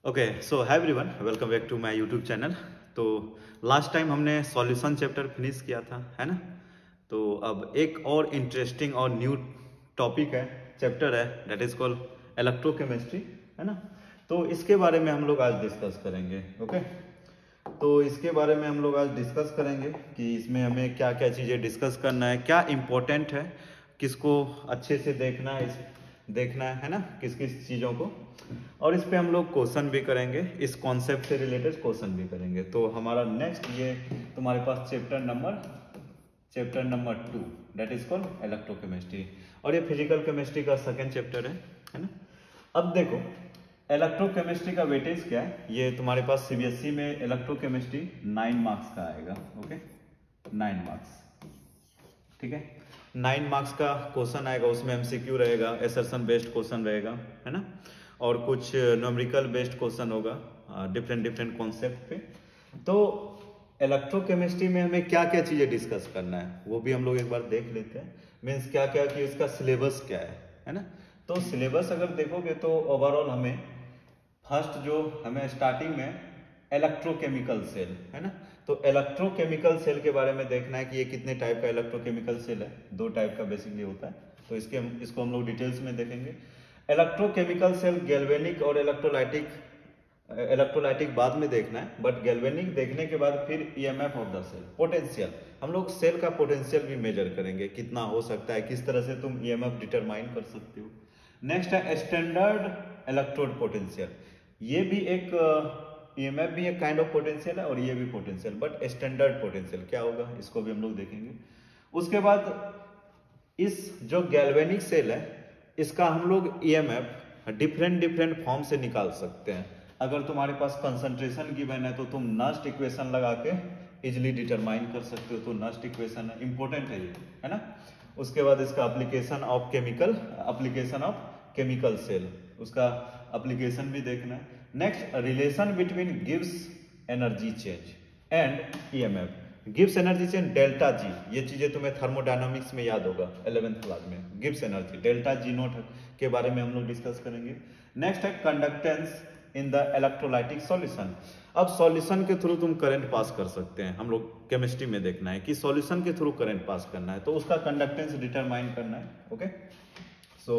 Okay so hi everyone, welcome back to my YouTube channel. तो last time हमने solution chapter finish किया था, है ना। तो अब एक और इंटरेस्टिंग और न्यू टॉपिक है, चैप्टर है, दैट इज कॉल्ड इलेक्ट्रोकेमिस्ट्री, है ना। तो इसके बारे में हम लोग आज डिस्कस करेंगे। ओके, तो इसके बारे में हम लोग आज डिस्कस करेंगे कि इसमें हमें क्या क्या चीज़ें डिस्कस करना है, क्या इम्पोर्टेंट है, किसको अच्छे से देखना है, देखना है ना, किस किस चीज़ों को। और इस पे हम लोग क्वेश्चन भी करेंगे, इस कॉन्सेप्ट से रिलेटेड क्वेश्चन भी करेंगे। तो हमारा नेक्स्ट ये तुम्हारे पास chapter number 2 that is called electrochemistry, और ये फिजिकल केमिस्ट्री का सेकेंड चैप्टर है ना। अब देखो, इलेक्ट्रोकेमिस्ट्री का वेटेज क्या है। ये तुम्हारे पास सीबीएसई में इलेक्ट्रोकेमिस्ट्री 9 मार्क्स का आएगा। ओके, 9 मार्क्स, ठीक है। 9 मार्क्स का क्वेश्चन आएगा, उसमें एमसीक्यू रहेगा, एसर्शन बेस्ड क्वेश्चन रहेगा, है ना। और कुछ न्यूमेरिकल बेस्ड क्वेश्चन होगा डिफरेंट डिफरेंट कॉन्सेप्ट पे। तो इलेक्ट्रोकेमिस्ट्री में हमें क्या क्या चीज़ें डिस्कस करना है वो भी हम लोग एक बार देख लेते हैं। मीन्स क्या क्या कि इसका सिलेबस क्या है ना। तो सिलेबस अगर देखोगे तो ओवरऑल हमें फर्स्ट जो हमें स्टार्टिंग में इलेक्ट्रोकेमिकल सेल, है ना। तो इलेक्ट्रोकेमिकल सेल के बारे में देखना है कि ये कितने टाइप का इलेक्ट्रोकेमिकल सेल है। 2 टाइप का बेसिकली होता है, तो इसको हम लोग डिटेल्स में देखेंगे। इलेक्ट्रोकेमिकल सेल गैल्वेनिक और इलेक्ट्रोलाइटिक बाद में देखना है, बट गैल्वेनिक देखने के बाद फिर EMF of the cell, potential, हम लोग सेल का पोटेंशियल भी मेजर करेंगे, कितना हो सकता है, किस तरह से तुम ईएमएफ डिटरमाइन कर सकते हो। नेक्स्ट है स्टैंडर्ड इलेक्ट्रोड पोटेंशियल। ये भी एक ईएमएफ भी एक काइंड ऑफ पोटेंशियल है और ये भी पोटेंशियल, बट स्टैंडर्ड पोटेंशियल क्या होगा इसको भी हम लोग देखेंगे। उसके बाद इस जो गैल्वेनिक सेल है इसका हम लोग ईएमएफ डिफरेंट डिफरेंट फॉर्म से निकाल सकते हैं। अगर तुम्हारे पास कंसंट्रेशन गिवन है तो तुम नस्ट इक्वेशन लगा के इजिली डिटरमाइन कर सकते हो। तो नस्ट इक्वेशन है, इंपॉर्टेंट है ये, है ना। उसके बाद इसका एप्लीकेशन ऑफ केमिकल सेल, उसका एप्लीकेशन भी देखना है। Next, relation between Gibbs energy change and EMF. Gibbs energy change delta G, ये चीजें तुम्हें थर्मोडायनामिक्स में याद होगा 11th क्लास में। Gibbs energy delta G note के बारे में हम लोग डिस्कस करेंगे। नेक्स्ट है conductance in the electrolytic solution. अब सॉल्यूशन के थ्रू तुम करंट पास कर सकते हैं, हम लोग केमिस्ट्री में देखना है कि सॉल्यूशन के थ्रू करंट पास करना है, तो उसका कंडक्टेंस डिटरमाइन करना है। Okay, so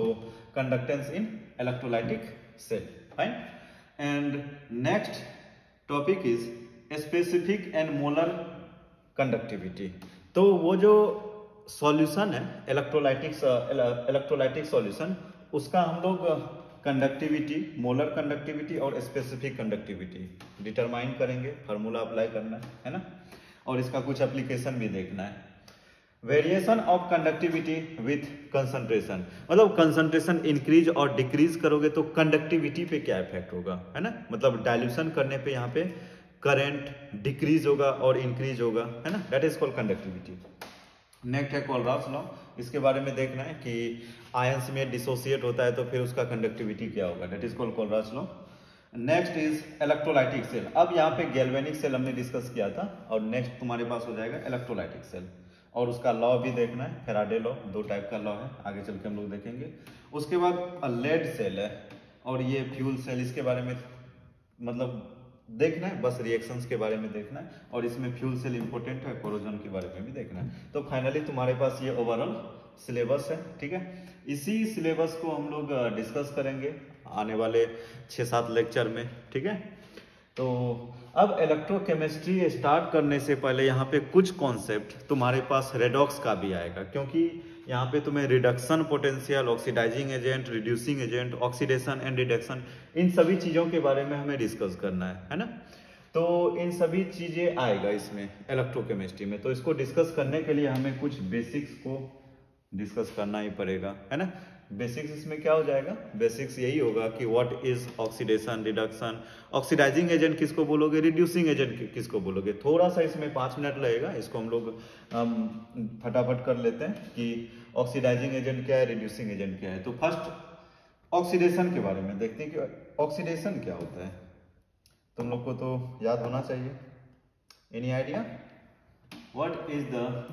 conductance in electrolytic cell, fine. And next topic is specific and molar conductivity। तो वो जो सॉल्यूशन है इलेक्ट्रोलाइटिक सॉल्यूशन, उसका हम लोग कंडक्टिविटी, मोलर कंडक्टिविटी और स्पेसिफिक कंडक्टिविटी डिटरमाइन करेंगे, फार्मूला अप्लाई करना है ना। और इसका कुछ एप्लीकेशन भी देखना है। Variation of conductivity with concentration, मतलब कंसंट्रेशन इंक्रीज और डिक्रीज करोगे तो कंडक्टिविटी पे क्या इफेक्ट होगा, है ना। मतलब डाइल्यूशन करने पे यहाँ पे करंट डिक्रीज होगा और इंक्रीज होगा, है ना, that is called conductivity. Next है कोलरास लॉ, इसके बारे में देखना है कि आयंस में डिसोसिएट होता है तो फिर उसका कंडक्टिविटी क्या होगा, that is called Kohlrausch law. Next is electrolytic cell. अब यहाँ पे गैल्वेनिक सेल हमने डिस्कस किया था, और नेक्स्ट तुम्हारे पास हो जाएगा इलेक्ट्रोलाइटिक सेल, और उसका लॉ भी देखना है, फैराडे लॉ। 2 टाइप का लॉ है, आगे चल के हम लोग देखेंगे। उसके बाद लेड सेल है और ये फ्यूल सेल, इसके बारे में मतलब देखना है, बस रिएक्शंस के बारे में देखना है, और इसमें फ्यूल सेल इंपॉर्टेंट है, कोरोजन के बारे में भी देखना है। तो फाइनली तुम्हारे पास ये ओवरऑल सिलेबस है, ठीक है। इसी सिलेबस को हम लोग डिस्कस करेंगे आने वाले 6-7 लेक्चर में, ठीक है। तो अब इलेक्ट्रोकेमिस्ट्री स्टार्ट करने से पहले यहाँ पे कुछ कॉन्सेप्ट तुम्हारे पास रेडॉक्स का भी आएगा, क्योंकि यहाँ पे तुम्हें reduction potential, oxidising agent, reducing agent, oxidation and reduction, इन सभी चीज़ों के बारे में हमें डिस्कस करना है ना। तो इन सभी चीज़ें आएगा इसमें इलेक्ट्रोकेमिस्ट्री में, तो इसको डिस्कस करने के लिए हमें कुछ बेसिक्स को डिस्कस करना ही पड़ेगा, है ना। बेसिक्स इसमें क्या हो जाएगा, बेसिक्स यही होगा कि what is oxidation, reduction, oxidizing agent किसको बोलोगे, रिड्यूसिंग एजेंट किसको बोलोगे। थोड़ा सा इसमें 5 मिनट लगेगा, इसको हम लोग फटाफट कर लेते हैं कि ऑक्सीडाइजिंग एजेंट क्या है, रिड्यूसिंग एजेंट क्या है। तो फर्स्ट ऑक्सीडेशन के बारे में देखते हैं कि ऑक्सीडेशन क्या होता है। तुम लोग को तो याद होना चाहिए। Any idea what is the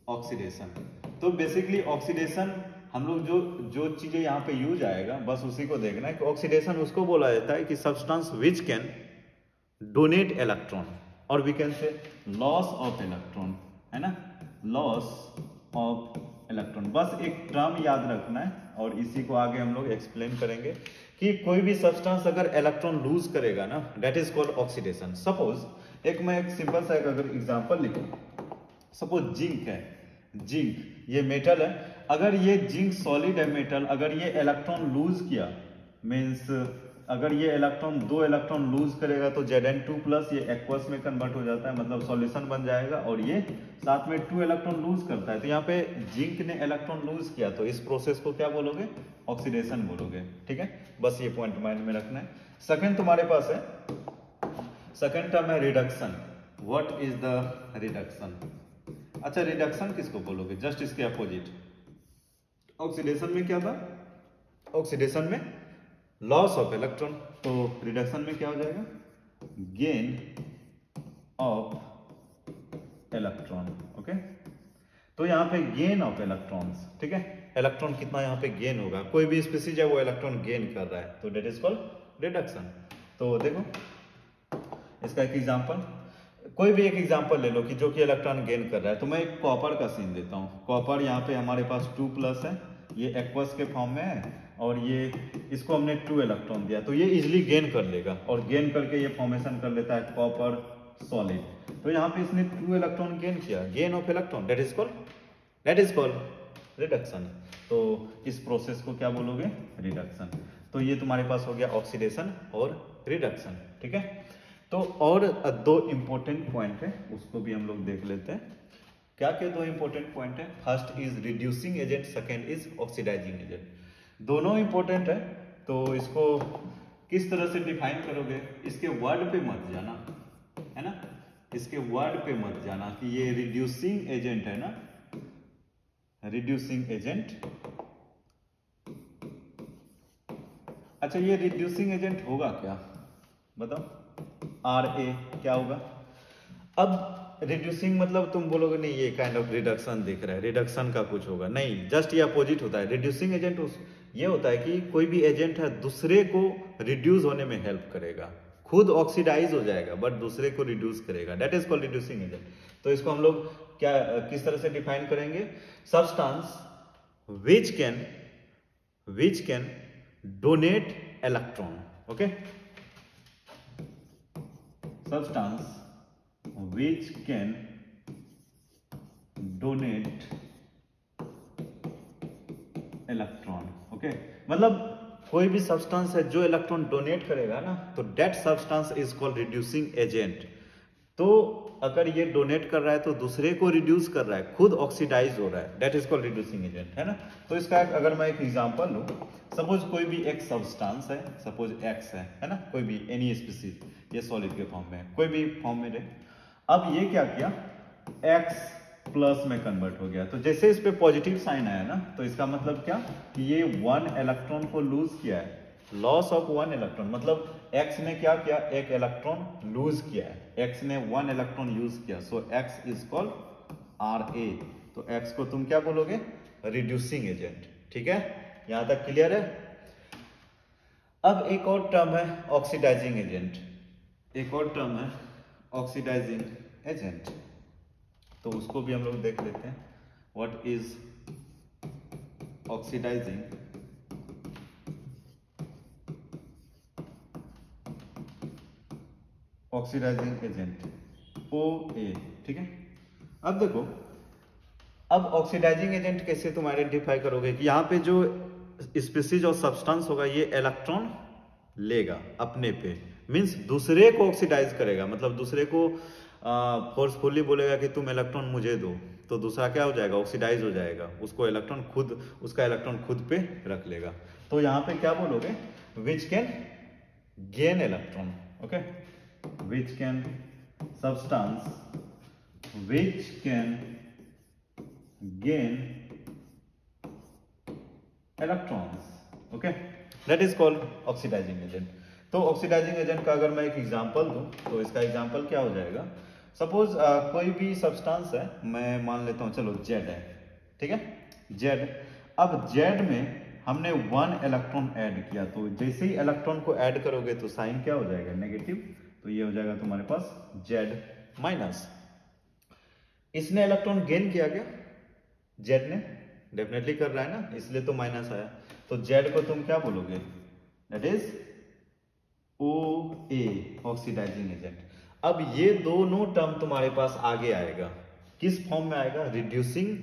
oxidation? तो बेसिकली ऑक्सीडेशन हम लोग जो जो चीजें यहाँ पे यूज आएगा बस उसी को देखना है कि ऑक्सीडेशन उसको बोला जाता है कि substance which can donate electron, और we can say loss of electron, है ना, लॉस ऑफ इलेक्ट्रॉन। बस एक टर्म याद रखना है और इसी को आगे हम लोग एक्सप्लेन करेंगे कि कोई भी सब्सटेंस अगर इलेक्ट्रॉन लूज करेगा ना, that is called oxidation. Suppose एक सिंपल सा अगर एग्जांपल लिखूं, सपोज जिंक है, जिंक ये मेटल है, अगर ये जिंक सॉलिड है मेटल, अगर ये इलेक्ट्रॉन लूज किया, मीन्स अगर ये इलेक्ट्रॉन 2 इलेक्ट्रॉन लूज करेगा तो Zn2+ ये एक्वस में कन्वर्ट हो जाता है, मतलब सॉल्यूशन बन जाएगा, और ये साथ में 2 इलेक्ट्रॉन लूज करता है। तो यहाँ पे जिंक ने इलेक्ट्रॉन लूज किया तो इस प्रोसेस को क्या बोलोगे, ऑक्सीडेशन बोलोगे। ठीक है, बस ये पॉइंट माइंड में रखना है। सेकेंड तुम्हारे पास है, सेकेंड टर्म है reduction. What is the reduction? अच्छा, रिडक्शन किसको बोलोगे? जस्ट इसके अपोजिट। ऑक्सीडेशन में क्या था? ऑक्सीडेशन में लॉस ऑफ इलेक्ट्रॉन, तो रिडक्शन में क्या हो जाएगा? Gain of electron. ओके, तो यहाँ पे गेन ऑफ इलेक्ट्रॉन्स, ठीक है, इलेक्ट्रॉन कितना यहाँ पे गेन होगा, कोई भी स्पीसीज है वो इलेक्ट्रॉन गेन कर रहा है, तो डेट इज कॉल्ड रिडक्शन। तो देखो इसका एक एग्जांपल, कोई भी एक एग्जांपल ले लो कि जो कि इलेक्ट्रॉन गेन कर रहा है। तो मैं एक कॉपर का सीन देता हूँ। कॉपर यहाँ पे हमारे पास 2+ है, ये एक्वस के फॉर्म में है, और ये इसको हमने 2 इलेक्ट्रॉन दिया, तो ये इजिली गेन कर लेगा, और गेन करके ये फॉर्मेशन कर लेता है कॉपर सॉलिड। तो यहाँ पे इसने 2 इलेक्ट्रॉन गेन किया, gain of electron, that is called reduction. तो इस प्रोसेस को क्या बोलोगे? रिडक्शन। तो ये तुम्हारे पास हो गया ऑक्सीडेशन और रिडक्शन। ठीक है, तो और 2 इंपॉर्टेंट पॉइंट है, उसको भी हम लोग देख लेते हैं। क्या क्या 2 इंपॉर्टेंट पॉइंट है? First is reducing agent, second is oxidizing agent. दोनों इंपॉर्टेंट है, तो इसको किस तरह से डिफाइन करोगे? इसके वर्ड पे मत जाना, है ना, इसके वर्ड पे मत जाना कि ये रिड्यूसिंग एजेंट है ना, रिड्यूसिंग एजेंट। अच्छा, ये रिड्यूसिंग एजेंट होगा क्या, बताओ? Ra क्या होगा? अब रिड्यूसिंग मतलब तुम बोलोगे नहीं ये काइंड ऑफ रिडक्शन दिख रहा है, रिडक्शन का कुछ होगा, नहीं, जस्ट ये अपोजिट होता है। रिड्यूसिंग एजेंट ये होता है कि कोई भी एजेंट है दूसरे को रिड्यूस होने में हेल्प करेगा, खुद ऑक्सीडाइज हो जाएगा बट दूसरे को रिड्यूस करेगा, that is called reducing agent. तो इसको हम लोग क्या किस तरह से डिफाइन करेंगे? Substance which can donate electron. Okay, substance which can donate electron। Okay, मतलब कोई भी सब्सटेंस है जो इलेक्ट्रॉन डोनेट करेगा ना, तो that substance is called reducing agent। तो अगर ये डोनेट कर रहा है तो दूसरे को रिड्यूस कर रहा है, खुद ऑक्सीडाइज हो रहा है, that is called reducing agent, है ना। तो इसका अगर मैं एक एग्जांपल लूं, सपोज कोई भी एक सब्सटेंस है, सपोज एक्स है ना, कोई भी एनी स्पीसीज, ये सॉलिड के फॉर्म में है, कोई भी फॉर्म में रहे। अब ये क्या किया, X+ में कन्वर्ट हो गया, तो जैसे इस पे पॉजिटिव साइन आया ना, तो इसका मतलब क्या कि ये 1 इलेक्ट्रॉन को लूज किया है, लॉस ऑफ 1 इलेक्ट्रॉन, मतलब X ने क्या किया, एक इलेक्ट्रॉन लूज किया है, X ने 1 इलेक्ट्रॉन यूज किया, सो X इज कॉल्ड Ra। तो X को तुम क्या बोलोगे? Reducing agent. ठीक है, यहां तक क्लियर है? अब एक और टर्म है ऑक्सीडाइजिंग एजेंट, एक और टर्म है ऑक्सीडाइजिंग एजेंट, तो उसको भी हम लोग देख लेते हैं। What is oxidizing agent, OA। ठीक है, अब देखो, अब ऑक्सीडाइजिंग एजेंट कैसे तुम आइडेंटिफाई करोगे कि यहाँ पे जो स्पीसीज और सब्सटेंस होगा ये इलेक्ट्रॉन लेगा अपने पे, मींस दूसरे को ऑक्सीडाइज करेगा, मतलब दूसरे को फोर्सफुली बोलेगा कि तुम इलेक्ट्रॉन मुझे दो, तो दूसरा क्या हो जाएगा, ऑक्सीडाइज हो जाएगा, उसको इलेक्ट्रॉन खुद, उसका इलेक्ट्रॉन खुद पे रख लेगा। तो यहाँ पे क्या बोलोगे? Which can gain electron. Okay, which can, substance which can gain electrons. Okay, that is called oxidizing agent. तो ऑक्सीडाइजिंग एजेंट का अगर मैं एक एग्जांपल दूं, तो इसका एग्जांपल क्या हो जाएगा? सपोज कोई भी सब्सटेंस है, मैं मान लेता हूं, चलो Z है, ठीक है, Z। अब जेड में हमने 1 इलेक्ट्रॉन ऐड किया, तो जैसे ही इलेक्ट्रॉन को ऐड करोगे तो साइन क्या हो जाएगा, नेगेटिव। तो ये हो जाएगा तुम्हारे पास जेड माइनस। इसने इलेक्ट्रॉन गेन किया क्या, जेड ने, डेफिनेटली कर रहा है ना, इसलिए तो माइनस आया। तो जेड को तुम क्या बोलोगे, that is O A, oxidizing agent. अब ये दोनों टर्म तुम्हारे पास आगे आएगा, किस फॉर्म में आएगा, रिड्यूसिंग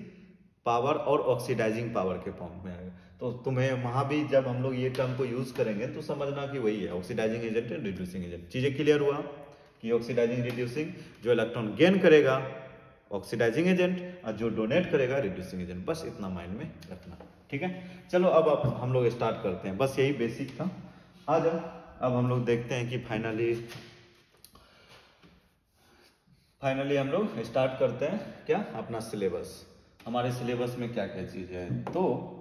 पावर और ऑक्सीडाइजिंग पावर के फॉर्म में आएगा। तो तुम्हें वहां भी जब हम लोग ये टर्म को यूज करेंगे तो समझना कि वही है, oxidizing agent and reducing agent. चीजें क्लियर हुआ कि ऑक्सीडाइजिंग रिड्यूसिंग, जो इलेक्ट्रॉन गेन करेगा ऑक्सीडाइजिंग एजेंट और जो डोनेट करेगा रिड्यूसिंग एजेंट, बस इतना माइंड में रखना, ठीक है। चलो अब हम लोग स्टार्ट करते हैं, बस यही बेसिक था। आ जाओ अब हम लोग देखते हैं कि फाइनली हम लोग स्टार्ट करते हैं क्या, अपना सिलेबस। हमारे सिलेबस में क्या क्या चीज है, तो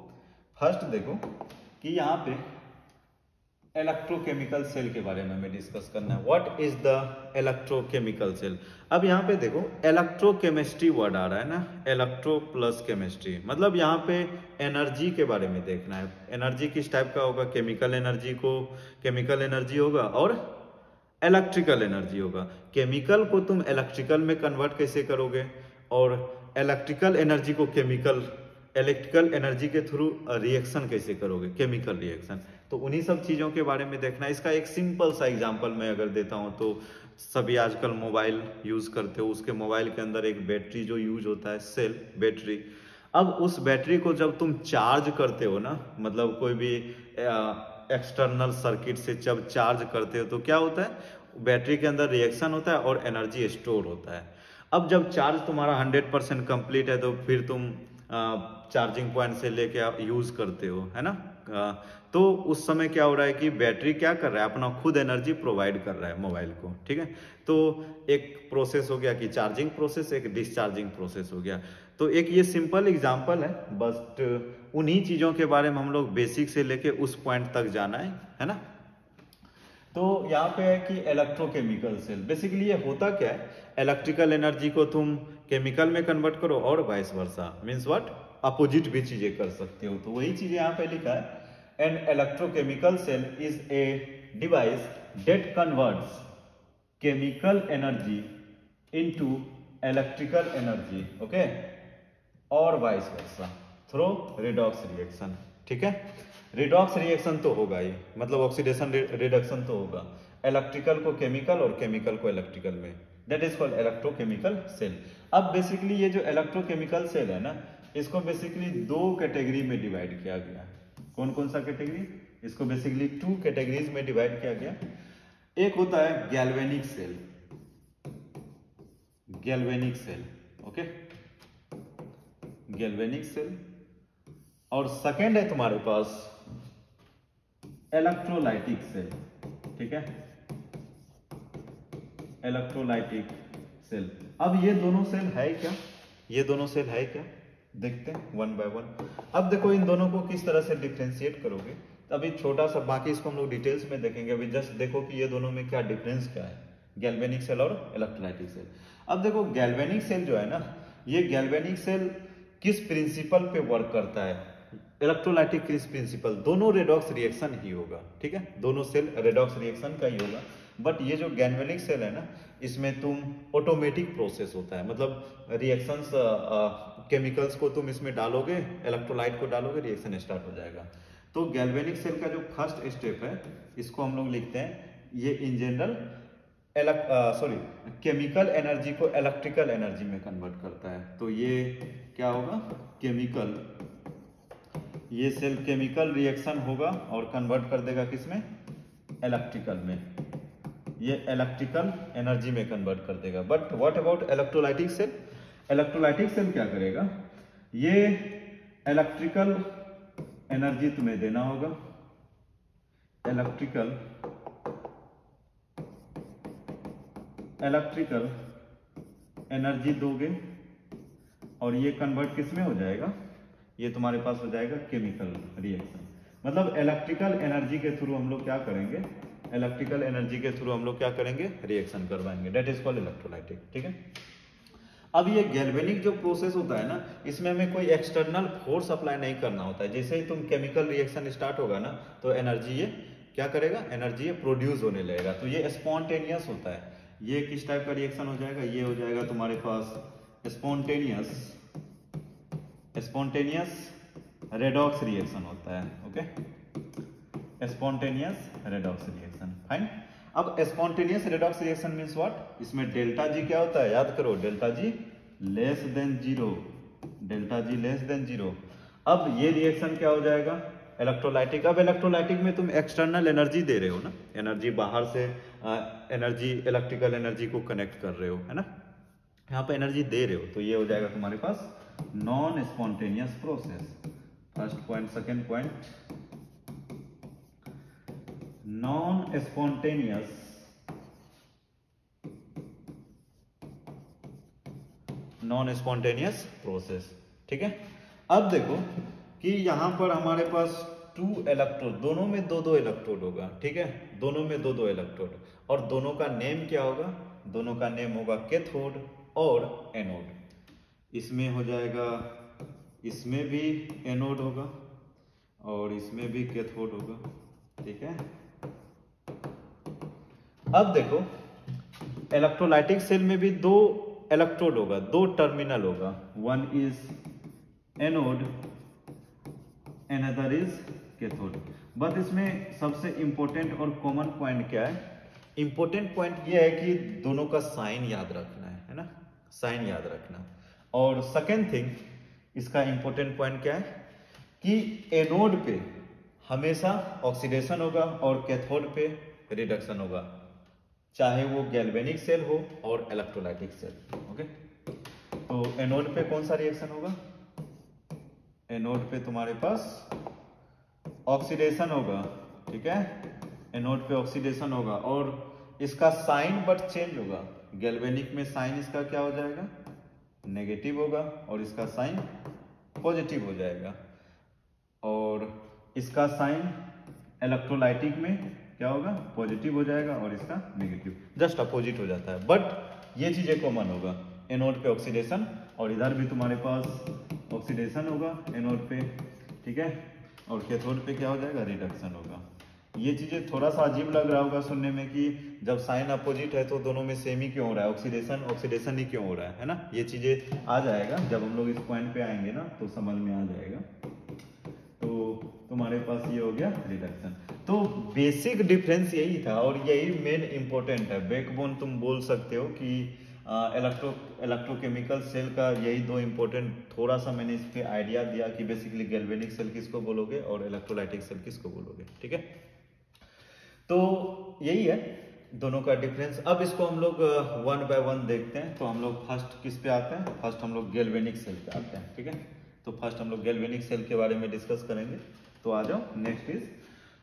फर्स्ट देखो कि यहाँ पे इलेक्ट्रोकेमिकल सेल के बारे में हमें डिस्कस करना है। What is the electrochemical cell. अब यहाँ पे देखो इलेक्ट्रोकेमिस्ट्री वर्ड आ रहा है ना, इलेक्ट्रो प्लस केमिस्ट्री, मतलब यहाँ पे एनर्जी के बारे में देखना है। एनर्जी किस टाइप का होगा, केमिकल एनर्जी होगा और इलेक्ट्रिकल एनर्जी होगा। केमिकल को तुम इलेक्ट्रिकल में कन्वर्ट कैसे करोगे, और इलेक्ट्रिकल एनर्जी को इलेक्ट्रिकल एनर्जी के थ्रू रिएक्शन कैसे करोगे, केमिकल रिएक्शन। तो उन्हीं सब चीजों के बारे में देखना है। इसका एक सिंपल सा एग्जांपल मैं अगर देता हूं, तो सभी आजकल मोबाइल यूज करते हो, उसके मोबाइल के अंदर एक बैटरी जो यूज होता है, सेल बैटरी। अब उस बैटरी को जब तुम चार्ज करते हो ना, मतलब कोई भी एक्सटर्नल सर्किट से जब चार्ज करते हो तो क्या होता है, बैटरी के अंदर रिएक्शन होता है और एनर्जी स्टोर होता है। अब जब चार्ज तुम्हारा 100% कंप्लीट है तो फिर तुम चार्जिंग पॉइंट से लेके यूज करते हो, है ना। तो उस समय क्या हो रहा है कि बैटरी क्या कर रहा है, अपना खुद एनर्जी प्रोवाइड कर रहा है मोबाइल को, ठीक है। तो एक प्रोसेस हो गया कि चार्जिंग प्रोसेस, एक डिस्चार्जिंग प्रोसेस हो गया। तो एक ये सिंपल एग्जांपल है, बस उन्हीं चीजों के बारे में हम लोग बेसिक से लेके उस पॉइंट तक जाना है ना। तो यहाँ पे है कि इलेक्ट्रोकेमिकल सेल, बेसिकली ये होता क्या है, इलेक्ट्रिकल एनर्जी को तुम केमिकल में कन्वर्ट करो और vice versa, means what, opposite भी चीजें कर सकते हो। तो वही चीजें यहाँ पे लिखा है, an electrochemical cell is a device that converts chemical energy into electrical energy, okay, और vice versa through redox reaction, ठीक है। रिडॉक्स रिएक्शन तो होगा ही, मतलब ऑक्सीडेशन रिडक्शन तो होगा, इलेक्ट्रिकल को केमिकल और केमिकल को इलेक्ट्रिकल में, that is called electrochemical cell. अब बेसिकली ये जो इलेक्ट्रोकेमिकल सेल है ना, इसको बेसिकली 2 कैटेगरी में डिवाइड किया गया। कौन कौन सा कैटेगरी, इसको बेसिकली 2 कैटेगरीज में डिवाइड किया गया। एक होता है galvanic cell, okay, galvanic cell, और सेकेंड है तुम्हारे पास इलेक्ट्रोलाइटिक सेल, ठीक है, इलेक्ट्रोलाइटिक सेल। अब ये दोनों सेल है क्या, देखते हैं वन बाय वन। अब देखो इन दोनों को किस तरह से डिफ्रेंशिएट करोगे, अभी छोटा सा, बाकी इसको हम लोग डिटेल्स में देखेंगे। अभी जस्ट देखो कि ये दोनों में क्या डिफरेंस क्या है, गैल्वेनिक सेल और इलेक्ट्रोलाइटिक सेल। अब देखो गैल्वेनिक सेल जो है ना, ये गैल्वेनिक सेल किस प्रिंसिपल पे वर्क करता है, इलेक्ट्रोलाइटिक किस प्रिंसिपल, दोनों रेडॉक्स रिएक्शन ही होगा, ठीक है, दोनों सेल रेडॉक्स रिएक्शन का ही होगा। बट ये जो गैल्वेनिक सेल है ना, इसमें तुम ऑटोमेटिक प्रोसेस होता है, मतलब रिएक्शंस, केमिकल्स को तुम इसमें डालोगे, इलेक्ट्रोलाइट को डालोगे, रिएक्शन स्टार्ट हो जाएगा। तो गैल्वेनिक सेल का जो फर्स्ट स्टेप है, इसको हम लोग लिखते हैं, ये इन जनरल केमिकल एनर्जी को इलेक्ट्रिकल एनर्जी में कन्वर्ट करता है। तो ये क्या होगा, केमिकल, ये सेल केमिकल रिएक्शन होगा और कन्वर्ट कर देगा किसमें, इलेक्ट्रिकल में, ये इलेक्ट्रिकल एनर्जी में कन्वर्ट कर देगा। But what about electrolytic cell, electrolytic cell क्या करेगा, ये इलेक्ट्रिकल एनर्जी तुम्हें देना होगा, इलेक्ट्रिकल एनर्जी दोगे और ये कन्वर्ट किसमें हो जाएगा, ये तुम्हारे पास हो जाएगा केमिकल रिएक्शन। मतलब इलेक्ट्रिकल एनर्जी के थ्रू हम लोग क्या करेंगे, रिएक्शन करवाएंगे, दैट इज कॉल्ड इलेक्ट्रोलाइटिक, ठीक है। अब ये गैल्वेनिक जो प्रोसेस होता है ना, इसमें हमें कोई एक्सटर्नल फोर्स अप्लाई नहीं करना होता है। जैसे ही तुम केमिकल रिएक्शन स्टार्ट होगा ना, तो एनर्जी ये क्या करेगा, एनर्जी ये प्रोड्यूस होने लगेगा। तो ये स्पॉन्टेनियस होता है। ये किस टाइप का रिएक्शन हो जाएगा, ये हो जाएगा तुम्हारे पास स्पॉन्टेनियस रेडॉक्स रिएक्शन होता है। Okay, spontaneous redox reaction, fine. अब spontaneous redox reaction means what, इसमें डेल्टा जी क्या होता है, याद करो, delta G less than zero, delta G less than zero. अब ये रिएक्शन क्या हो जाएगा, इलेक्ट्रोलाइटिक। अब इलेक्ट्रोलाइटिक में तुम एक्सटर्नल एनर्जी दे रहे हो ना, एनर्जी बाहर से एनर्जी, इलेक्ट्रिकल एनर्जी को कनेक्ट कर रहे हो, है ना, यहाँ पे एनर्जी दे रहे हो। तो ये हो जाएगा तुम्हारे पास non spontaneous process. First point, second point, non spontaneous process. ठीक है, अब देखो कि यहां पर हमारे पास 2 इलेक्ट्रोड, दोनों में दो इलेक्ट्रोड होगा। ठीक है, दोनों में दो इलेक्ट्रोड, और दोनों का नेम क्या होगा, दोनों का नेम होगा कैथोड और एनोड। इसमें हो जाएगा, इसमें भी एनोड होगा और इसमें भी कैथोड होगा। ठीक है, अब देखो इलेक्ट्रोलाइटिक सेल में भी दो इलेक्ट्रोड होगा, दो टर्मिनल होगा, one is anode another is cathode. But इसमें सबसे इंपॉर्टेंट और कॉमन पॉइंट क्या है, इंपॉर्टेंट पॉइंट ये है कि दोनों का साइन याद रखना है ना, साइन याद रखना। और सेकेंड थिंग, इसका इंपॉर्टेंट पॉइंट क्या है कि एनोड पे हमेशा ऑक्सीडेशन होगा और कैथोड पे रिडक्शन होगा, चाहे वो गैल्वेनिक सेल हो और इलेक्ट्रोलाइटिक सेल। ओके, तो एनोड पे कौन सा रिएक्शन होगा, एनोड पे तुम्हारे पास ऑक्सीडेशन होगा। ठीक है, एनोड पे ऑक्सीडेशन होगा और इसका साइन बट चेंज होगा। गैल्वेनिक में साइन इसका क्या हो जाएगा, नेगेटिव होगा, और इसका साइन पॉजिटिव हो जाएगा। और इसका साइन इलेक्ट्रोलाइटिक में क्या होगा, पॉजिटिव हो जाएगा, और इसका नेगेटिव, जस्ट अपोजिट हो जाता है। बट ये चीजें कॉमन होगा, एनोड पे ऑक्सीडेशन और इधर भी तुम्हारे पास ऑक्सीडेशन होगा एनोड पे। ठीक है, और कैथोड पे क्या हो जाएगा, रिडक्शन होगा। ये चीजें थोड़ा सा अजीब लग रहा होगा सुनने में कि जब साइन अपोजिट है तो दोनों में सेम ही क्यों हो रहा है, ऑक्सीडेशन ही क्यों हो रहा है ना। ये चीजें आ जाएगा जब हम लोग इस पॉइंट पे आएंगे ना, तो समझ में आ जाएगा। तो तुम्हारे पास ये हो गया रिडक्शन। तो बेसिक डिफरेंस यही था और यही मेन इंपॉर्टेंट है, बैकबोन तुम बोल सकते हो कि इलेक्ट्रोकेमिकल सेल का यही दो इंपॉर्टेंट। थोड़ा सा मैंने इस पे आइडिया दिया कि बेसिकली गैल्वेनिक सेल किसको बोलोगे और इलेक्ट्रोलाइटिक सेल किसको बोलोगे। ठीक है, तो यही है दोनों का डिफरेंस। अब इसको हम लोग वन बाय वन देखते हैं। तो हम लोग फर्स्ट किस पे आते हैं, फर्स्ट हम लोग गैल्वेनिक सेल पे आते हैं। ठीक है, तो फर्स्ट हम लोग गैल्वेनिक सेल के बारे में डिस्कस करेंगे। तो आ जाओ, next is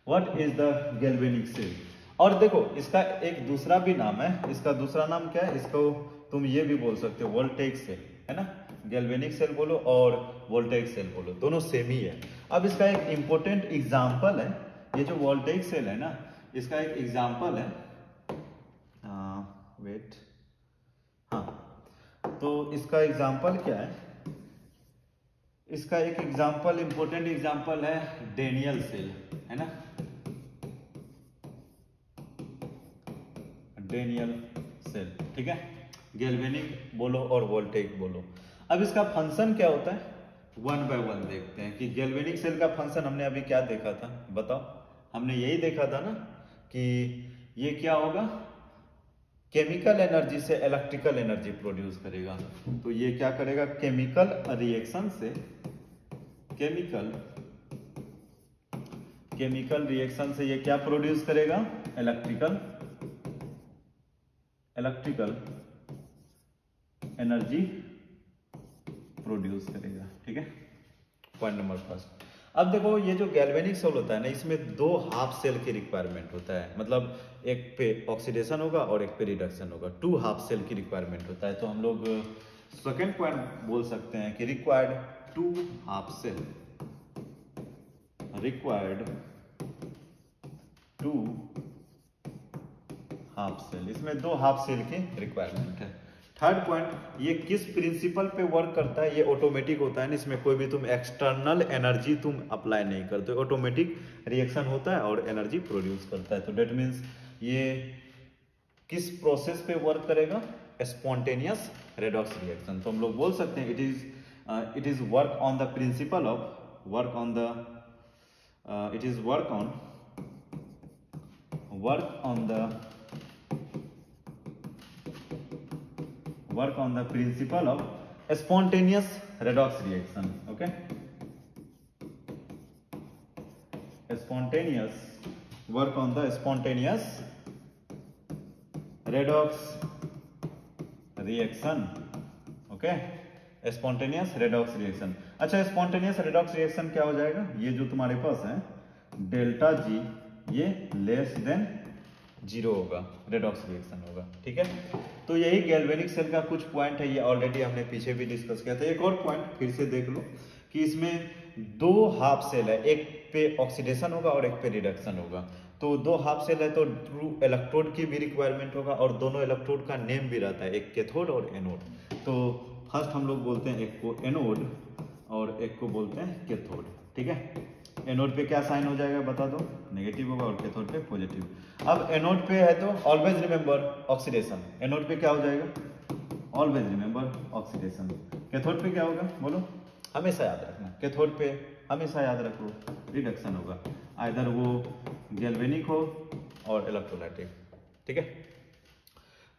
what is the galvanic cell. और देखो इसका एक दूसरा भी नाम है, इसका दूसरा नाम क्या है, इसको तुम ये भी बोल सकते हो वोल्टेइक सेल, है ना। गैल्वेनिक सेल बोलो और वोल्टेइक सेल बोलो, दोनों सेम ही है। अब इसका एक इंपॉर्टेंट एग्जांपल है, ये जो वोल्टेइक सेल है ना, इसका एक एग्जांपल है, वेट, हाँ, तो इसका एग्जांपल क्या है, इसका एक एग्जांपल, इंपॉर्टेंट एग्जांपल है डेनियल सेल, है ना, डेनियल सेल। ठीक है, गैल्वेनिक बोलो और वोल्टेइक बोलो। अब इसका फंक्शन क्या होता है, वन बाय वन देखते हैं कि गैल्वेनिक सेल का फंक्शन हमने अभी क्या देखा था, बताओ। हमने यही देखा था ना कि ये क्या होगा, केमिकल एनर्जी से इलेक्ट्रिकल एनर्जी प्रोड्यूस करेगा। तो ये क्या करेगा, केमिकल रिएक्शन से, केमिकल रिएक्शन से ये क्या प्रोड्यूस करेगा, इलेक्ट्रिकल एनर्जी प्रोड्यूस करेगा। ठीक है, पॉइंट नंबर फर्स्ट। अब देखो ये जो गैल्वेनिक सेल होता है ना, इसमें दो हाफ सेल की रिक्वायरमेंट होता है, मतलब एक पे ऑक्सीडेशन होगा और एक पे रिडक्शन होगा, 2 हाफ सेल की रिक्वायरमेंट होता है। तो हम लोग सेकेंड पॉइंट बोल सकते हैं कि required 2 half cell, required 2 half cell, इसमें 2 हाफ सेल की रिक्वायरमेंट है। थर्ड पॉइंट, ये किस प्रिंसिपल पे वर्क करता है, ये ऑटोमेटिक होता है, इसमें कोई भी तुम एक्सटर्नल एनर्जी तुम अप्लाई नहीं करते, ऑटोमेटिक रिएक्शन होता है और एनर्जी प्रोड्यूस करता है। तो डेट मीन्स ये किस प्रोसेस पे वर्क करेगा, स्पॉन्टेनियस रेडॉक्स रिएक्शन। तो हम लोग बोल सकते हैं it is work on the principle of work on the it is work on the principle of spontaneous redox reaction. Okay, work on the spontaneous redox reaction. Okay, spontaneous redox reaction. अच्छा, spontaneous redox reaction क्या हो जाएगा, ये जो तुम्हारे पास है delta G ये less than 0 होगा, रेडॉक्स रिएक्शन होगा। ठीक है, तो यही गैल्वेनिक सेल का कुछ पॉइंट है, ये ऑलरेडी हमने पीछे भी डिस्कस किया था। एक और पॉइंट फिर से देख लो कि इसमें दो हाफ सेल है, एक पे ऑक्सीडेशन होगा और एक पे रिडक्शन होगा। तो दो हाफ सेल है तो ट्रू इलेक्ट्रोड की भी रिक्वायरमेंट होगा और दोनों इलेक्ट्रोड का नेम भी रहता है, एक कैथोड और एनोड। तो फर्स्ट हम लोग बोलते हैं एक को एनोड और एक को बोलते हैं कैथोड। ठीक है, एनोड पे क्या साइन हो जाएगा बता दो, नेगेटिव होगा, और कैथोड पे पॉजिटिव। अब एनोड पे है तो ऑलवेज रिमेंबर ऑक्सीडेशन, एनोड पे क्या हो जाएगा, ऑलवेज रिमेंबर ऑक्सीडेशन। कैथोड पे क्या होगा बोलो, हमेशा याद रखना, कैथोड पे हमेशा याद रखो रिडक्शन होगा, आइदर वो गैल्वेनिक हो और इलेक्ट्रोलाइटिक। ठीक है,